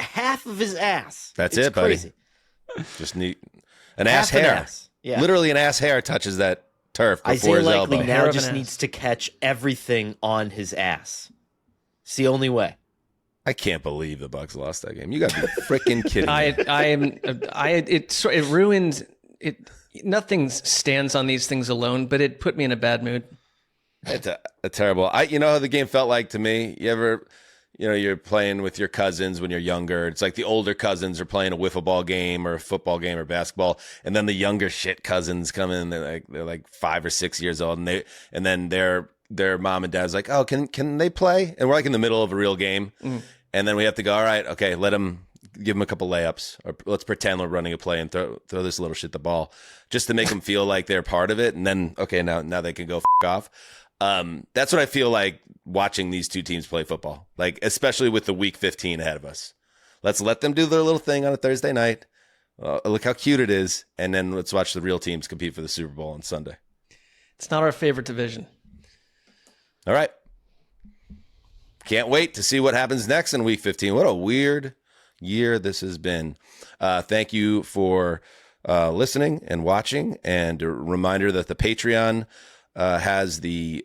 half of his ass. That's it's it, buddy. Crazy. Just neat. An ass hair. An ass. Yeah. Literally an ass hair touches that turf before his elbow. Isaiah Likely now just needs to catch everything on his ass. It's the only way. I can't believe the Bucs lost that game. You got to be freaking kidding me. It ruined it. Nothing stands on these things alone, but it put me in a bad mood. It's a terrible. How the game felt like to me. You ever, you're playing with your cousins when you're younger. It's like the older cousins are playing a wiffle ball game or a football game or basketball, and then the younger shit cousins come in. They're like 5 or 6 years old, and then their mom and dad's like, oh, can they play? And we're like in the middle of a real game. And then we have to go, all right, okay, give them a couple layups, or let's pretend we're running a play and throw this little shit the ball, just to make them feel like they're part of it. And then, okay, now they can go off. That's what I feel like watching these two teams play football, like especially with the week 15 ahead of us. Let's let them do their little thing on a Thursday night. Look how cute it is. And then let's watch the real teams compete for the Super Bowl on Sunday. It's not our favorite division. All right. Can't wait to see what happens next in week 15. What a weird year this has been. Thank you for listening and watching. And a reminder that the Patreon has the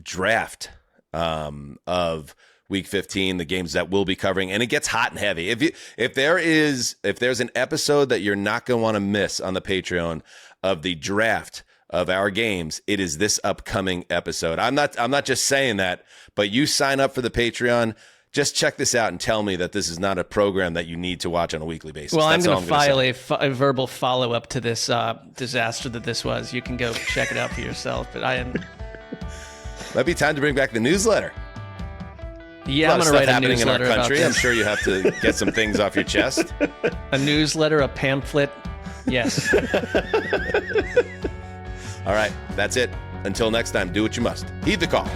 draft of week 15, the games that we'll be covering, and it gets hot and heavy. If there's an episode that you're not going to want to miss on the Patreon of the draft of our games, it is this upcoming episode. I'm not just saying that, but you sign up for the Patreon. Just check this out and tell me that this is not a program that you need to watch on a weekly basis. Well, I'm going to file a verbal follow-up to this disaster that this was. You can go check it out for yourself, but I am... Might be time to bring back the newsletter. Yeah, I'm going to write a happening in our newsletter country. about I'm this. sure you have to get some things off your chest. A newsletter, a pamphlet. Yes. All right, that's it. Until next time, do what you must. Heed the call.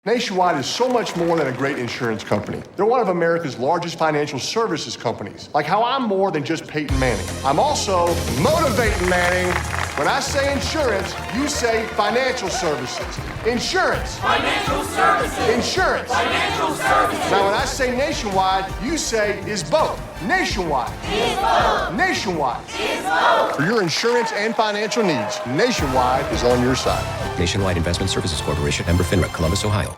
Nationwide is so much more than a great insurance company. They're one of America's largest financial services companies. Like how I'm more than just Peyton Manning. I'm also motivating Manning. When I say insurance, you say financial services. Insurance. Financial services. Insurance. Financial services. Now when I say nationwide, you say is both. Nationwide. Is both. Nationwide. Is both. For your insurance and financial needs, Nationwide is on your side. Nationwide Investment Services Corporation, member FINRA, Columbus, Ohio.